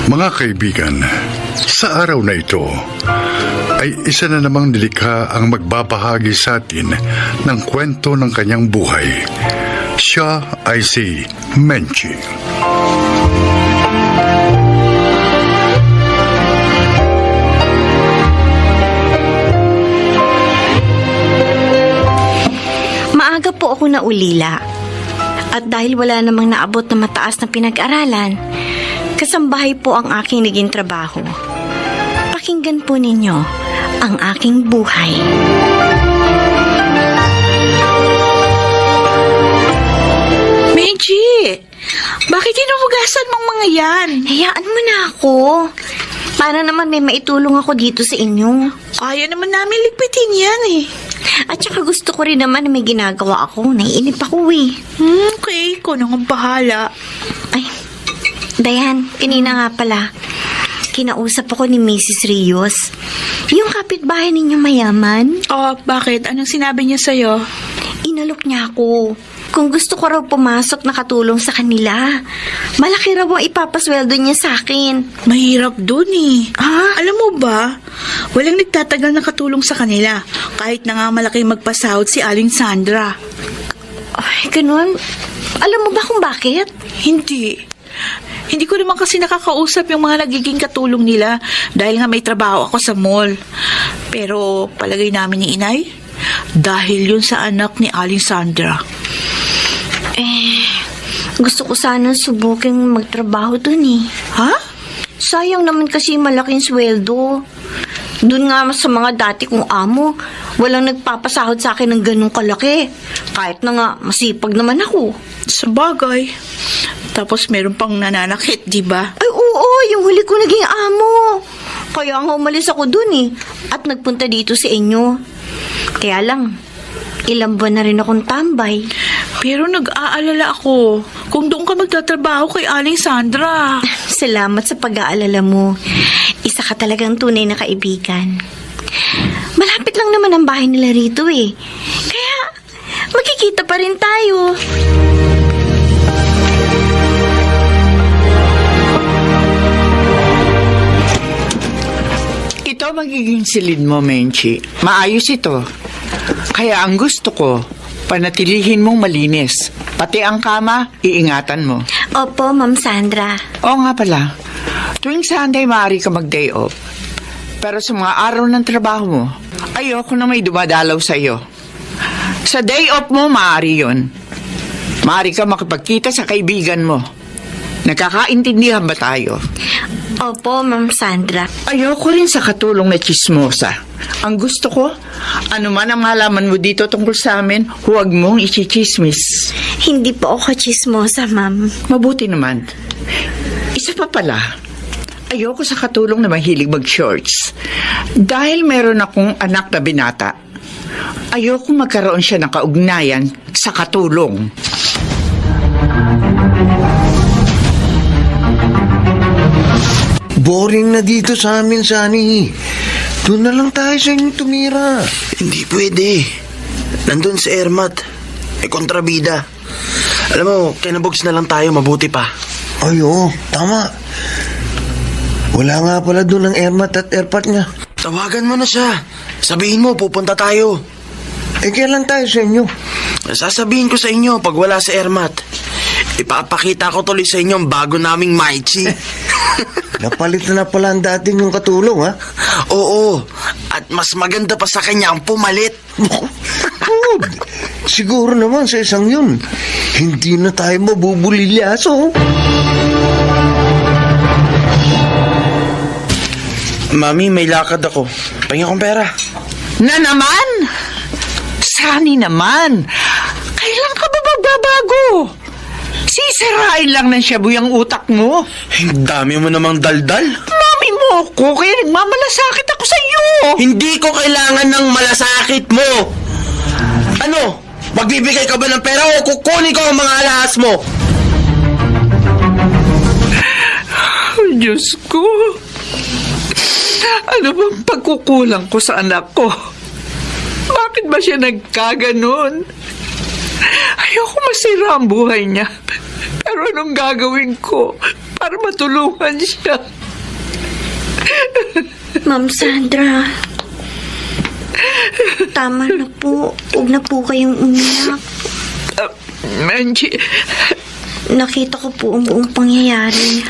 Mga kaibigan, sa araw na ito ay isa na namang nilikha ang magbabahagi sa atin ng kwento ng kanyang buhay. Siya ay si Menchi. Maaga po ako naulila. At dahil wala namang naabot na mataas na pinag-aralan, kasambahay po ang aking naging trabaho. Pakinggan po ninyo ang aking buhay. Menchi, bakit hinuhugasan mong mga yan? Hayaan mo na ako. Para naman may maitulong ako dito sa inyo. Kaya naman namin ligpitin yan eh. At saka gusto ko rin naman na may ginagawa ako. Naiinip ako eh. Okay, ikaw na nga bahala. Ay, Dayan, kanina nga pala. Kinausap ako ni Mrs. Rios. Yung kapitbahay ninyo mayaman. Oh, bakit? Anong sinabi niya sa'yo? Inalok niya ako. Kung gusto ko raw pumasok na katulong sa kanila, malaki raw ang ipapasweldo niya sa akin. Mahirap dun eh. Ah? Alam mo ba, walang nagtatagal na katulong sa kanila. Kahit na nga malaki magpasahod si Aling Sandra. Ay, ganun. Alam mo ba kung bakit? Hindi. Hindi ko naman kasi nakakausap yung mga nagiging katulong nila dahil nga may trabaho ako sa mall. Pero palagay namin ni Inay, dahil yun sa anak ni Aling Sandra. Gusto ko sana subuking magtrabaho dun eh. Ha? Sayang naman kasi malaking sweldo. Doon nga sa mga dati kong amo, walang nagpapasahod sa akin ng ganung kalaki. Kahit na nga masipag naman ako. Sa bagay. Tapos meron pang nananakit, di ba? Ay oo, yung huli ko naging amo. Kaya nga umalis ako dun eh. At nagpunta dito sa inyo. Kaya lang, ilang buwan na rin akong tambay. Pero nag-aalala ako kung doon ka magtatrabaho kay Aling Sandra. Salamat sa pag-aalala mo. Isa ka talagang tunay na kaibigan. Malapit lang naman ang bahay nila rito eh. Kaya, magkikita pa rin tayo. Ito magiging silid mo, Menchi. Maayos ito. Kaya ang gusto ko, panatilihin mong malinis. Pati ang kama, iingatan mo. Opo, Ma'am Sandra. Oo nga pala, tuwing Sunday maaari ka mag-day off. Pero sa mga araw ng trabaho mo, ayoko na may dumadalaw sa iyo. Sa day off mo, maaari yun. Maaari ka makipagkita sa kaibigan mo. Nakakaintindihan ba tayo? Opo, Ma'am Sandra. Ayoko rin sa katulong na chismosa. Ang gusto ko, ano man ang malaman mo dito tungkol sa amin, huwag mong ichichismis. Hindi po ako chismosa, Ma'am. Mabuti naman. Isa pa pala, ayoko sa katulong na mahilig mag-shorts. Dahil meron akong anak na binata, ayoko magkaroon siya ng kaugnayan sa katulong. Boring na dito sa amin, Sunny. Doon na lang tayo sa inyo tumira. Hindi pwede. Nandun si Ermat. May kontrabida. Alam mo, kinabogs na lang tayo, mabuti pa. Ay, oo, tama. Wala nga pala doon ang Ermat at Erpat niya. Tawagan mo na siya. Sabihin mo, pupunta tayo. Kailan tayo sa inyo? Sasabihin ko sa inyo pag wala si Ermat. Ipapakita ko tuloy sa inyo ang bago naming Maichi. Napalit na pala ang dating yung katulong, ha? Oo. At mas maganda pa sa kanya ang pumalit. Good. Siguro naman sa isang yun, hindi na tayo mabubulilyaso. Mami, may lakad ako. Pahinga kong pera. Na naman? Sani naman? Kailan ka ba magbabago? Sisirain lang ng shabu yung utak mo. Ang dami mo namang daldal. Mami mo ko, kaya nagmamalasakit ako sa iyo. Hindi ko kailangan ng malasakit mo. Ano? Magbibigay ka ba ng pera o kukunin ko ang mga alahas mo? Oh, Diyos ko. Ano bang pagkukulang ko sa anak ko? Bakit ba siya nagkaganon? Ayoko masira ang buhay niya. Pero anong gagawin ko para matulungan siya. Ma'am Sandra, tama na po. Huwag na po kayong umiyak. Menchie, Nakita ko po ang buong pangyayari.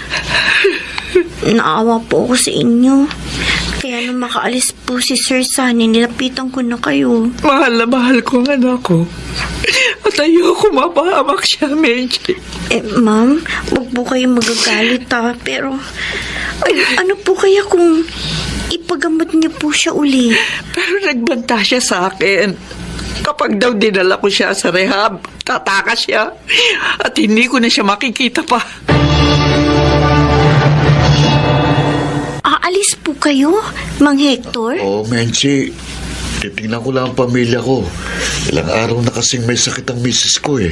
Naawa po ako sa inyo. Kaya nung makaalis po si Sir Sunny, nilapitan ko na kayo. mahal na mahal ko ang anak ko. At ayoko mapahamak siya, Menchie. Ma'am, huwag po kayong magagalit Pero, ano po kaya kung ipagamot niyo po siya uli? Pero nagbanta siya sa akin. Kapag daw dinala ko siya sa rehab, tatakas siya. At hindi ko na siya makikita pa. Aalis po kayo, Mang Hector? Oo, Menchi. Titingnan ko lang ang pamilya ko. Ilang araw na kasing may sakit ang misis ko eh.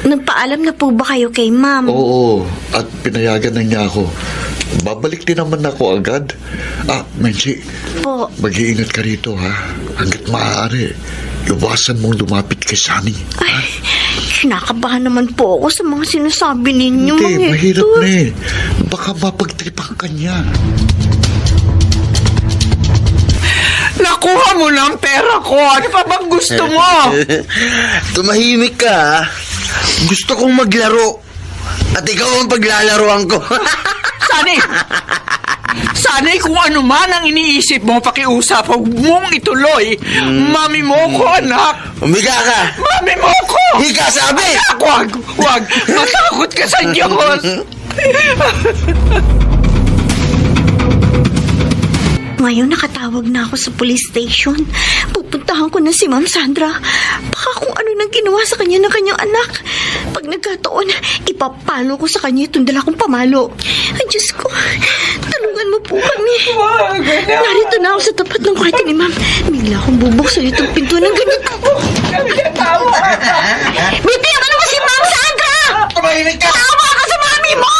Nagpaalam na po ba kayo kay Ma'am? Oo, at pinayagan na niya ako. Babalik din naman ako agad. Menchi, Po. mag-iingat ka rito ha. Hanggat maaari. Iwasan mong lumapit kay Sunny. Ay, kinakabahan naman po ako sa mga sinasabi ninyo, Mang Hindi, Hector. mahirap na eh. Baka mapagtripan ka niya. Nakuha mo na ang pera ko. Ano pa bang gusto mo? Tumahimik ka, ha? Gusto kong maglaro. At ikaw ang paglalaroan ko. Sana'y kung ano man ang iniisip mo, pakiusap, huwag mong ituloy. Mami mo ko, anak. Umiga ka. Mami mo ko. Higa, sabi. Anak, wag. Matakot ka sa Diyos. Ngayon nakatawag na ako sa police station. Pupuntahan ko na si Ma'am Sandra. Baka kung ano nang ginawa sa kanya ng kanyang anak. Pag nagkataon, ipapalo ko sa kanya itong dala kong pamalo. Ay, Diyos ko. Tulungan mo po kami. Narito na ako sa tapat ng kwarto ni Ma'am. Bigla akong bubuksan itong pinto ng ganito. Bitiwan mo si Ma'am Sandra! Tumahimik ka. Tawa ka sa mami mo!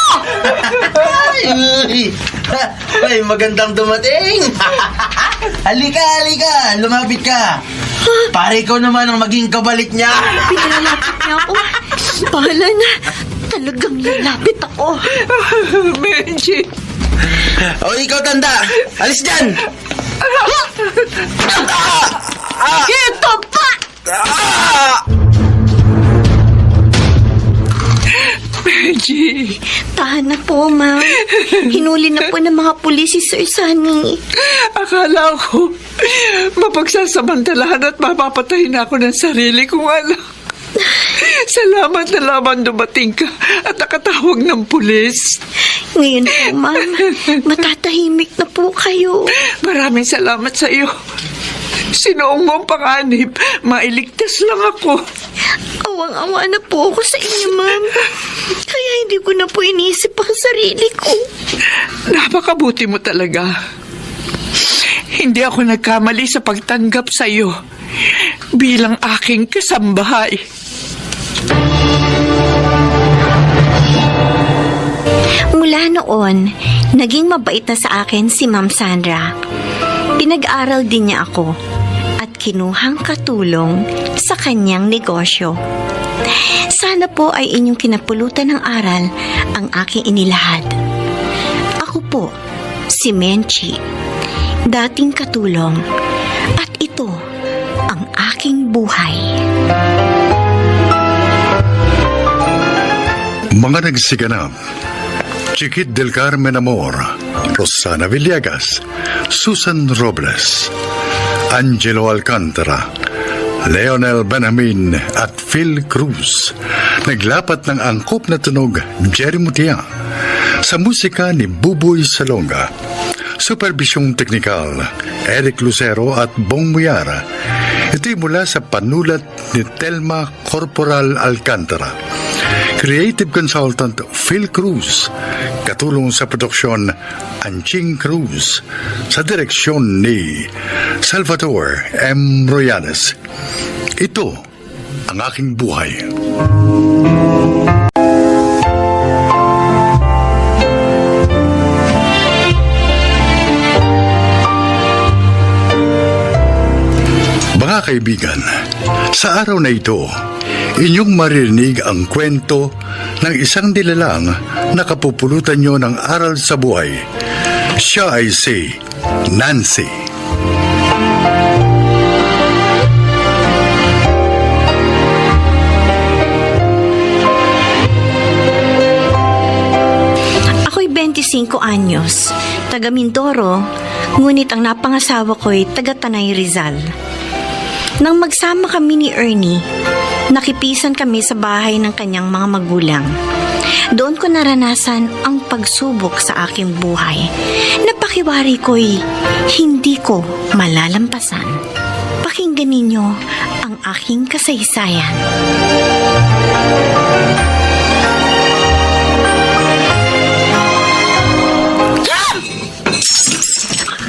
Ay, magandang dumating. Halika. Lumapit ka. Pare ikaw naman ang maging kabalik niya. Pinalalapit niya ako. Bahala na. Talagang lalapit ako. Menchie. O, ikaw tanda. Alis dyan. Ito pa! Menchie. Tahan na po, Ma'am. Hinuli na po ng mga pulis si Sir Sunny. Akala ko mapagsasamantalahan at mapapatay na ako ng sarili kong anak. Salamat na lamang dumating ka at nakatawag ng pulis. Ngayon po, Ma'am, matatahimik na po kayo. Maraming salamat sa iyo. Sinuong mo ang panganib, mailigtas lang ako. Awang-awa na po ako sa inyo, Ma'am. Kaya hindi ko na po iniisip ang sarili ko. Napakabuti mo talaga. Hindi ako nagkamali sa pagtanggap sa iyo bilang aking kasambahay. Mula noon, naging mabait na sa akin si Ma'am Sandra. Pinag-aral din niya ako at kinuhang katulong sa kanyang negosyo. Sana po ay inyong kinapulutan ng aral ang aking inilahad. Ako po, si Menchie, dating katulong, at ito ang aking buhay. Mga nagsiganap: Chiquit del Carmen Amor, Rosana Villegas, Susan Robles, Angelo Alcantara, Leonel Benjamin at Phil Cruz. Naglapat ng angkop na tunog Jerry Mutia. Sa musika ni Buboy Salonga. Supervisyong teknikal Eric Lucero at Bong Muyara. Ito'y mula sa panulat ni Telma Corporal Alcantara. Creative Consultant Phil Cruz. Katulong sa produksyon Anching Cruz. Sa direksyon ni Salvador M. Royanes. Ito ang aking buhay. Mga kaibigan, sa araw na ito, inyong marinig ang kwento ng isang nilalang na kapupulutan nyo ng aral sa buhay. Siya ay si Nancy. Ako'y 25 anyos, taga Mindoro, ngunit ang napangasawa ko'y taga Tanay Rizal. Nang magsama kami ni Ernie, nakipisan kami sa bahay ng kanyang mga magulang. Doon ko naranasan ang pagsubok sa aking buhay. Napakiwari ko'y hindi ko malalampasan. Pakinggan ninyo ang aking kasaysayan.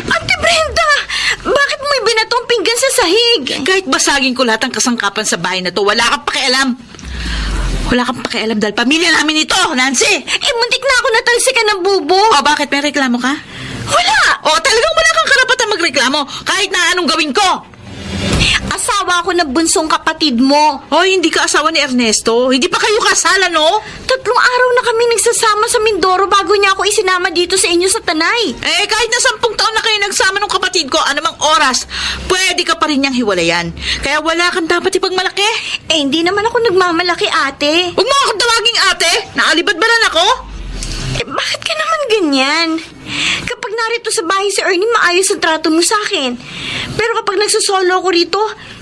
Ate Brenda! Bakit mo ibinatong pinggan sa sahig? Kahit basagin ko lahat ng kasangkapan sa bahay na to, wala kang pakialam. Wala kang pakialam dahil pamilya namin ito, Nancy! Muntik na ako natalsikan ng bubo. O bakit may reklamo ka? Wala! O talagang wala kang karapatan magreklamo kahit na anong gawin ko. Asawa ako ng bunsong kapatid mo. O hindi ka asawa ni Ernesto. Hindi pa kayo kasala, no? 3 araw na kami nagsasama sa Mindoro bago niya ako isinama dito sa inyo sa Tanay. Eh, kahit na 10 taon na kayo nagsama ng kapatid ko, anumang oras, pwede ka pa rin niyang hiwalayan. Kaya wala kang dapat ipagmalaki. Hindi naman ako nagmamalaki, ate. Huwag mo akong tawaging ate. Naalibad-balan ako. Bakit ka naman ganyan? Kapag narito sa bahay si Ernie, maayos ang trato mo sa akin. Pero kapag nagsusolo ako rito,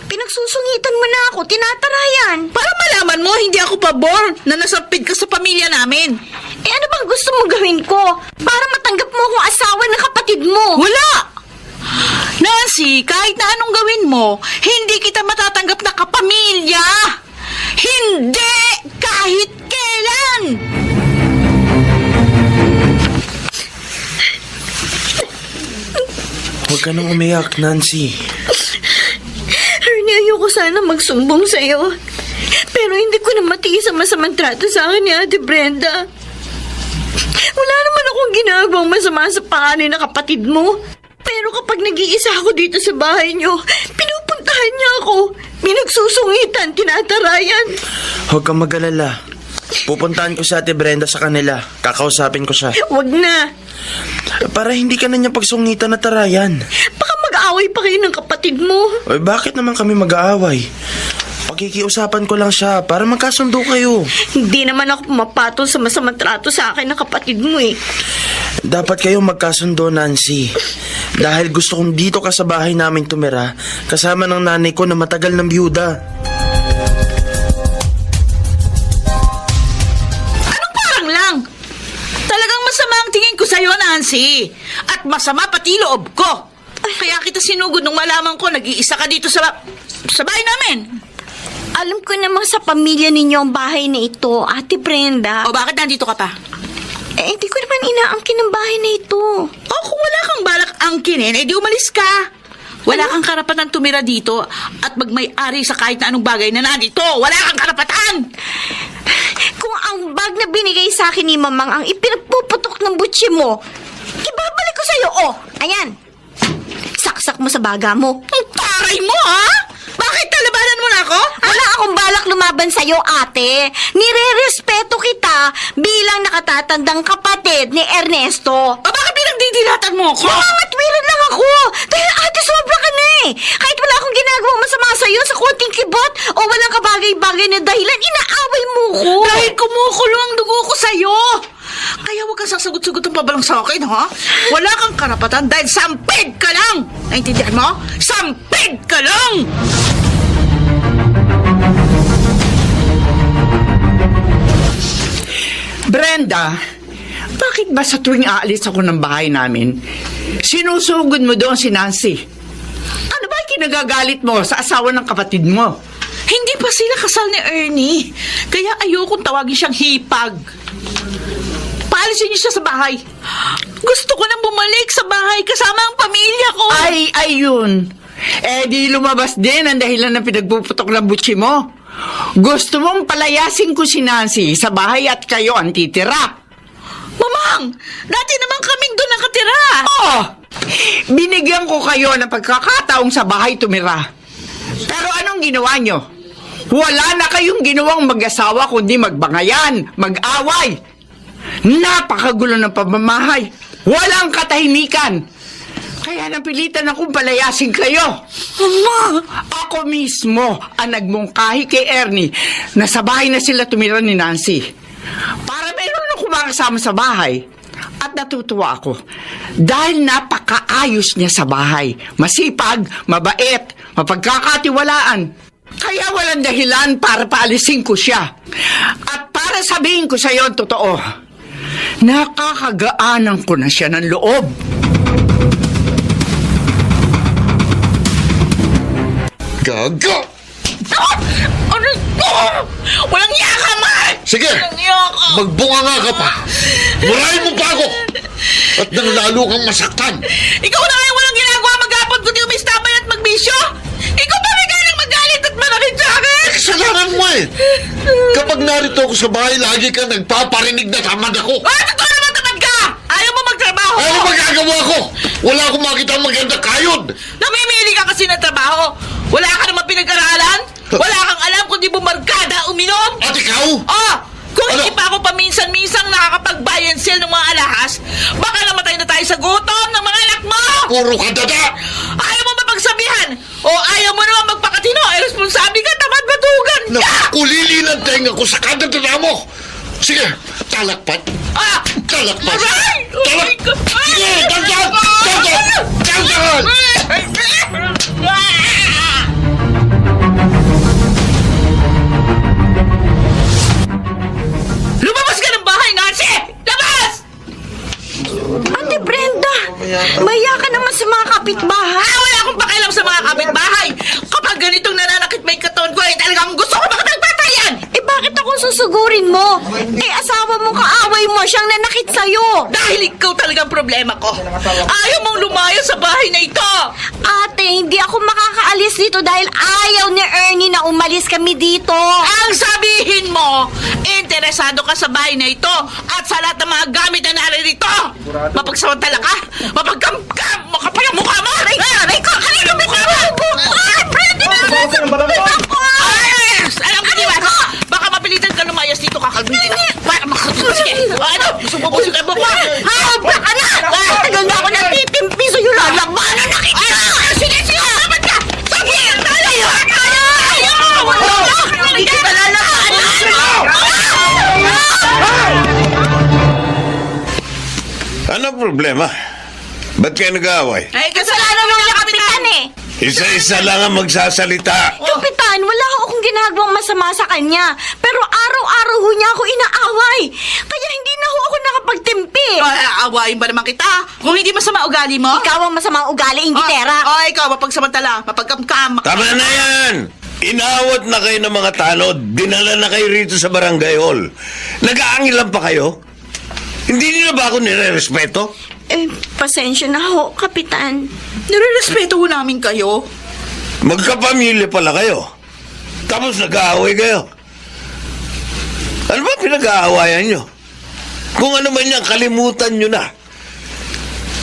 pinagsusungitan mo na ako, tinatarayan. Para malaman mo, hindi ako pabor na nasapid ka sa pamilya namin. Ano bang gusto mong gawin ko? Para matanggap mo akong asawa ng kapatid mo. Wala! Nancy, kahit na anong gawin mo, hindi kita matatanggap na kapamilya! Hindi! Kahit kailan! Huwag ka nang umiyak, Nancy. Ernie, ayoko sana magsumbong sa'yo. Pero hindi ko na matiis ang masamang trato sa akin ni Ate Brenda. Wala naman akong ginagawang masama sa panganay na kapatid mo. Pero kapag nag-iisa ako dito sa bahay niyo, pinupuntahan niya ako. Pinagsusungitan, tinatarayan. Huwag kang mag-alala. Pupuntahan ko si Ate Brenda sa kanila. Kakausapin ko siya. Wag na. Para hindi ka na niya pagsungitan na tarayan. Baka mag-aaway pa kayo ng kapatid mo. Oy, bakit naman kami mag-aaway? Pakikiusapan ko lang siya para magkasundo kayo. Hindi naman ako pumapatol sa masamang trato sa akin ng kapatid mo eh. Dapat kayong magkasundo, Nancy. Dahil gusto kong dito ka sa bahay namin tumira kasama ng nanay ko na matagal ng byuda. Anong parang lang? Talagang masama ang tingin ko sa'yo, Nancy. At masama pati loob ko. Kaya kita sinugod nung malaman ko nag-iisa ka dito sa bahay namin. Alam ko namang sa pamilya ninyo ang bahay na ito, Ate Brenda. O bakit nandito ka pa? Hindi ko naman inaangkin ang bahay na ito. O kung wala kang balak angkinin, di umalis ka. Wala kang karapatan tumira dito at magmay-ari sa kahit na anong bagay na nandito. Wala kang karapatan! Kung ang bag na binigay sa akin ni Mamang ang ipinagpuputok ng butsi mo, ibabalik ko sa'yo. Ayan. Saksak mo sa baga mo. Ang taray mo, ha? Bakit talabanan mo na ako? Wala akong balak lumaban sa'yo, ate. Nire-respeto kita bilang nakatatandang kapatid ni Ernesto. O bakit pinagdidilatan mo ako? Nangangatwiran lang ako. Dahil ate, sobra ka na eh. Kahit wala akong ginagawang masama sa'yo sa konting kibot o walang kabagay-bagay na dahilan, inaaway mo ko. Dahil kumukulo ang dugo ko sa'yo. Kaya huwag kang sasagot-sagot ang pabalang sa akin, ha? Wala kang karapatan dahil sampid ka lang! Naintindihan mo? Sampid ka lang! Brenda, bakit ba sa tuwing aalis ako ng bahay namin, sinusugod mo doon si Nancy? Ano ba yung kinagagalit mo sa asawa ng kapatid mo? Hindi pa sila kasal ni Ernie. Kaya ayokong tawagin siyang hipag. Paalisin niyo siya sa bahay. Gusto ko nang bumalik sa bahay kasama ang pamilya ko. Ay, ayun. Di lumabas din ang dahilan ng pinagpuputok ng butsi mo. Gusto mong palayasin ko si Nancy sa bahay at kayo ang titira. Mamang, dati naman kaming doon nakatira. Binigyan ko kayo ng pagkakataong sa bahay tumira. Pero anong ginawa nyo? Wala na kayong ginawang mag-asawa kundi magbangayan, mag-away. Napakagulo ng pamamahay. Walang katahimikan. Kaya napilitan akong palayasin kayo. Mama! Ako mismo ang nagmungkahi kay Ernie na sa bahay na sila tumira ni Nancy. Para mayroon akong makasama sa bahay. At natutuwa ako dahil napakaayos niya sa bahay. Masipag, mabait, mapagkakatiwalaan. Kaya walang dahilan para paalisin ko siya. At para sabihin ko sa iyo ang totoo, nakakagaanan ko na siya ng loob. Gaga! Ano ito? Walang yaka, man! Sige! Walang yaka! Magbunga nga ka pa! Murahin mo pa ako! At nang lalo kang masaktan! Ikaw na nga walang ginagawa maghapon kundi umistambay at magbisyo! Ikaw ba may galang magalit at manakit sa akin? Kasalanan mo eh! Kapag narito ako sa bahay, lagi ka nagpaparinig na tamad ako! Ah, totoo naman tamad ka! Ayaw mo magtrabaho! Ano magagawa ko? Wala akong makita maganda kayod! Namimili ka kasi ng trabaho! Wala ka naman pinag-aralan? Wala kang alam kundi bumarkada uminom? At ikaw? Oh! Kung Ano? hindi pa ako paminsan-minsang nakakapag-buy and sell ng mga alahas, baka namatay na tayo sa gutom ng mga anak mo! Puro ka dada! Ayaw mo ba magsabihan? O ayaw mo naman magpakatino? Ay, responsable ka, tamad batugan ka! Nakulili ng tenga ko sa kadadada mo! Sige, talakpat! Ah! Talakpat! Aray! Talak! Sige, dandan! Dandan! Dandan! Lumabas ka ng bahay, Nancy! Labas! Ate Brenda, maya ka naman sa mga kapitbahay. Ah, wala akong pakialam sa mga kapitbahay! Kapag ganitong nananakit may katawan ko, ay talagang gusto ko makapagpatayan! Eh bakit akong susugurin mo? Eh asawa mo kaaway mo siyang nanakit sa'yo. Dahil ikaw talagang problema ko. Ayaw mong lumayo sa bahay na ito! Ate, hindi ako makakaalis dito dahil ayaw ni Ernie na umalis kami dito. Ang sabihin mo, interesado ka sa bahay na ito at sa lahat ng mga gamit na naririto. Mapagsamantala ka, mapagkamkam, makapal ang mukha mo. Aray ko, kanino mukha mo? Ay, pwede na! Ay, alam ko, diba? Baka mapilitan ka lumayas dito, kakalbitin ka. Para makakalimutin ka. Ano? Gusto mo busin ka mo pa? Baka na! Tagal na ako natitimpi sa'yo, lalabanan na kita! Sige, sige, sabat ka! Sige, tayo! Tayo! Hindi kita lalabanan! Ano problema? Ba't kayo nag-aaway? Ay, kasalanan mo yung kapitan eh! Isa-isa lang ang magsasalita. Kapitan, wala akong ginagawang masama sa kanya. Pero araw-araw ho niya ako inaaway. Kaya hindi na ho ako nakapagtimpi. Awayin ba naman kita? Kung hindi masama ugali mo? Ikaw ang masamang ugali, Ingitera. Ikaw, mapagsamantala, mapagkamkam. Tama na yan! Inawat na kayo ng mga tanod. Dinala na kayo rito sa barangay hall. Nag-aangilan pa kayo? Hindi niyo na ba ako nire-respeto? Eh, pasensya na ho, Kapitan. Nire-respeto ho namin kayo. Magkapamilya pala kayo. Tapos nag-aaway kayo. Ano ba pinag-aawayan nyo? Kung ano man yan, kalimutan nyo na.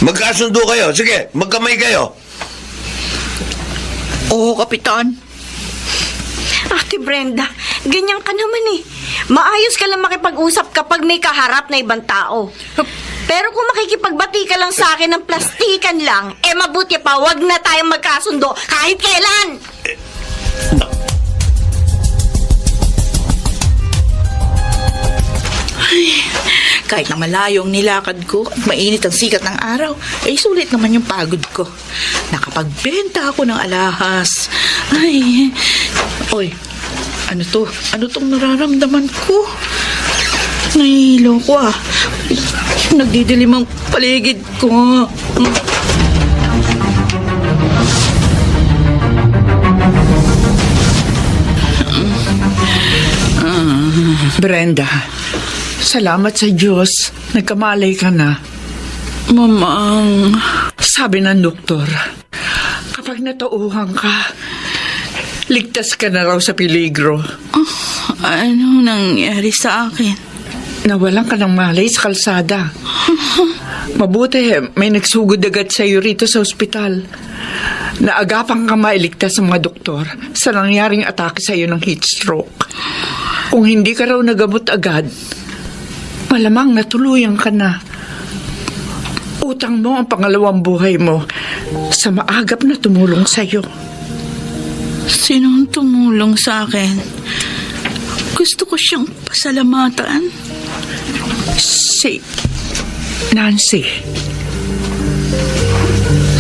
Magkasundo kayo. Sige, magkamay kayo. Oo, Kapitan. Ate Brenda, ganyan ka naman eh. Maayos ka lang makipag-usap kapag may kaharap na ibang tao. Pero kung makikipagbati ka lang sa akin ng plastikan lang, eh mabuti pa, wag na tayong magkasundo kahit kailan. Kahit na malayo ang nilakad ko at mainit ang sikat ng araw, ay sulit naman yung pagod ko. Nakapagbenta ako ng alahas. Ay, oy, ano to? Ano tong nararamdaman ko? Nahihilo ko ah. Nagdidilim ang paligid ko. Brenda, salamat sa Diyos. Nagkamalay ka na. Mamang, Sabi ng doktor, kapag natauhan ka, ligtas ka na raw sa peligro. ano nangyari sa akin? Nawalan ka ng malay sa kalsada. Mabuti, may nagsugod agad sa iyo rito sa ospital. Naagapan ka mailigtas sa mga doktor sa nangyaring atake sa iyo ng heat stroke. Kung hindi ka raw nagamot agad, malamang natuluyan ka na. Utang mo ang pangalawang buhay mo sa maagap na tumulong sa iyo. Sinong tumulong sa akin? Gusto ko siyang pasalamatan. Si Nancy.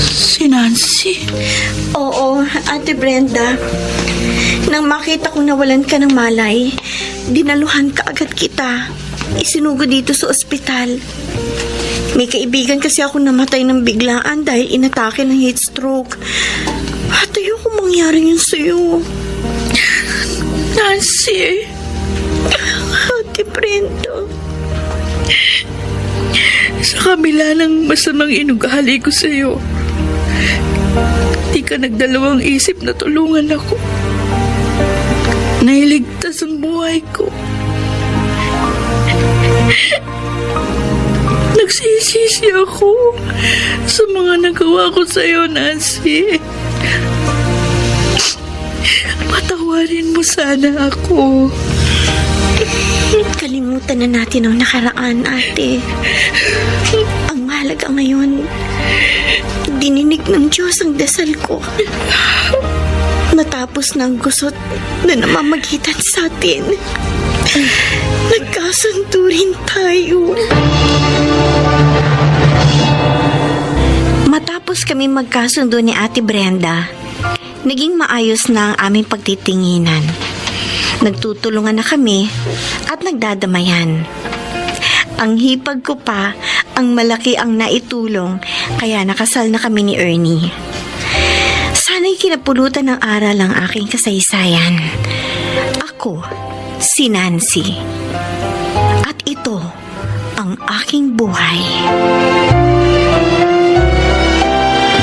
Si Nancy? Oo, Ate Brenda. Nang makita kong nawalan ka ng malay, dinaluhan ka agad kita. Isinugo dito sa ospital. May kaibigan kasi ako namatay ng biglaan dahil inatake ng heat stroke. At ayoko mangyari yun sa'yo. Nancy? Ate Brenda. Sa kabila ng masamang inugali ko sa'yo, di ka nagdalawang isip na tulungan ako. Nailigtas ang buhay ko. Nagsisisi ako sa mga nagawa ko sa'yo, Nancy. Patawarin mo sana ako. Kalimutan na natin ang nakaraan, ate. Ang mahalaga ngayon, dininig ng Diyos ang dasal ko. Natapos ng gusot na namamagitan sa atin. Nagkasundo rin tayo. Matapos kami magkasundo ni Ate Brenda, naging maayos na ang aming pagtitinginan. Nagtutulungan na kami at nagdadamayan. Ang hipag ko pa, ang malaki ang naitulong, kaya nakasal na kami ni Ernie. Sana'y kinapulutan ng aral ang aking kasaysayan. Ako, si Nancy. At ito, ang aking buhay.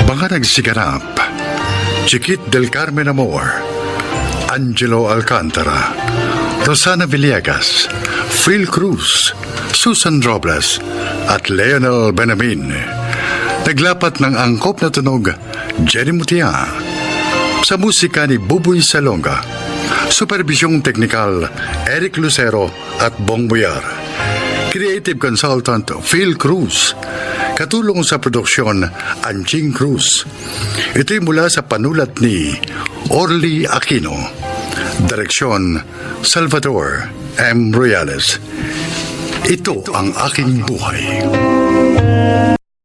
Mga nagsiganap, Chiquit del Carmen Amor, Angelo Alcantara, Rosana Villegas, Phil Cruz, Susan Robles, at Leonel Benamin. Naglapat ng angkop na tunog, Jenny Mutia. Sa musika ni Buboy Salonga. Supervisyong teknikal, Eric Lucero at Bong Buyar. Creative Consultant, Phil Cruz. Katulong sa produksyon, Anjing Cruz. Ito'y mula sa panulat ni Orly Aquino. Direksyon, Salvador M. Royales. Ito ang aking buhay.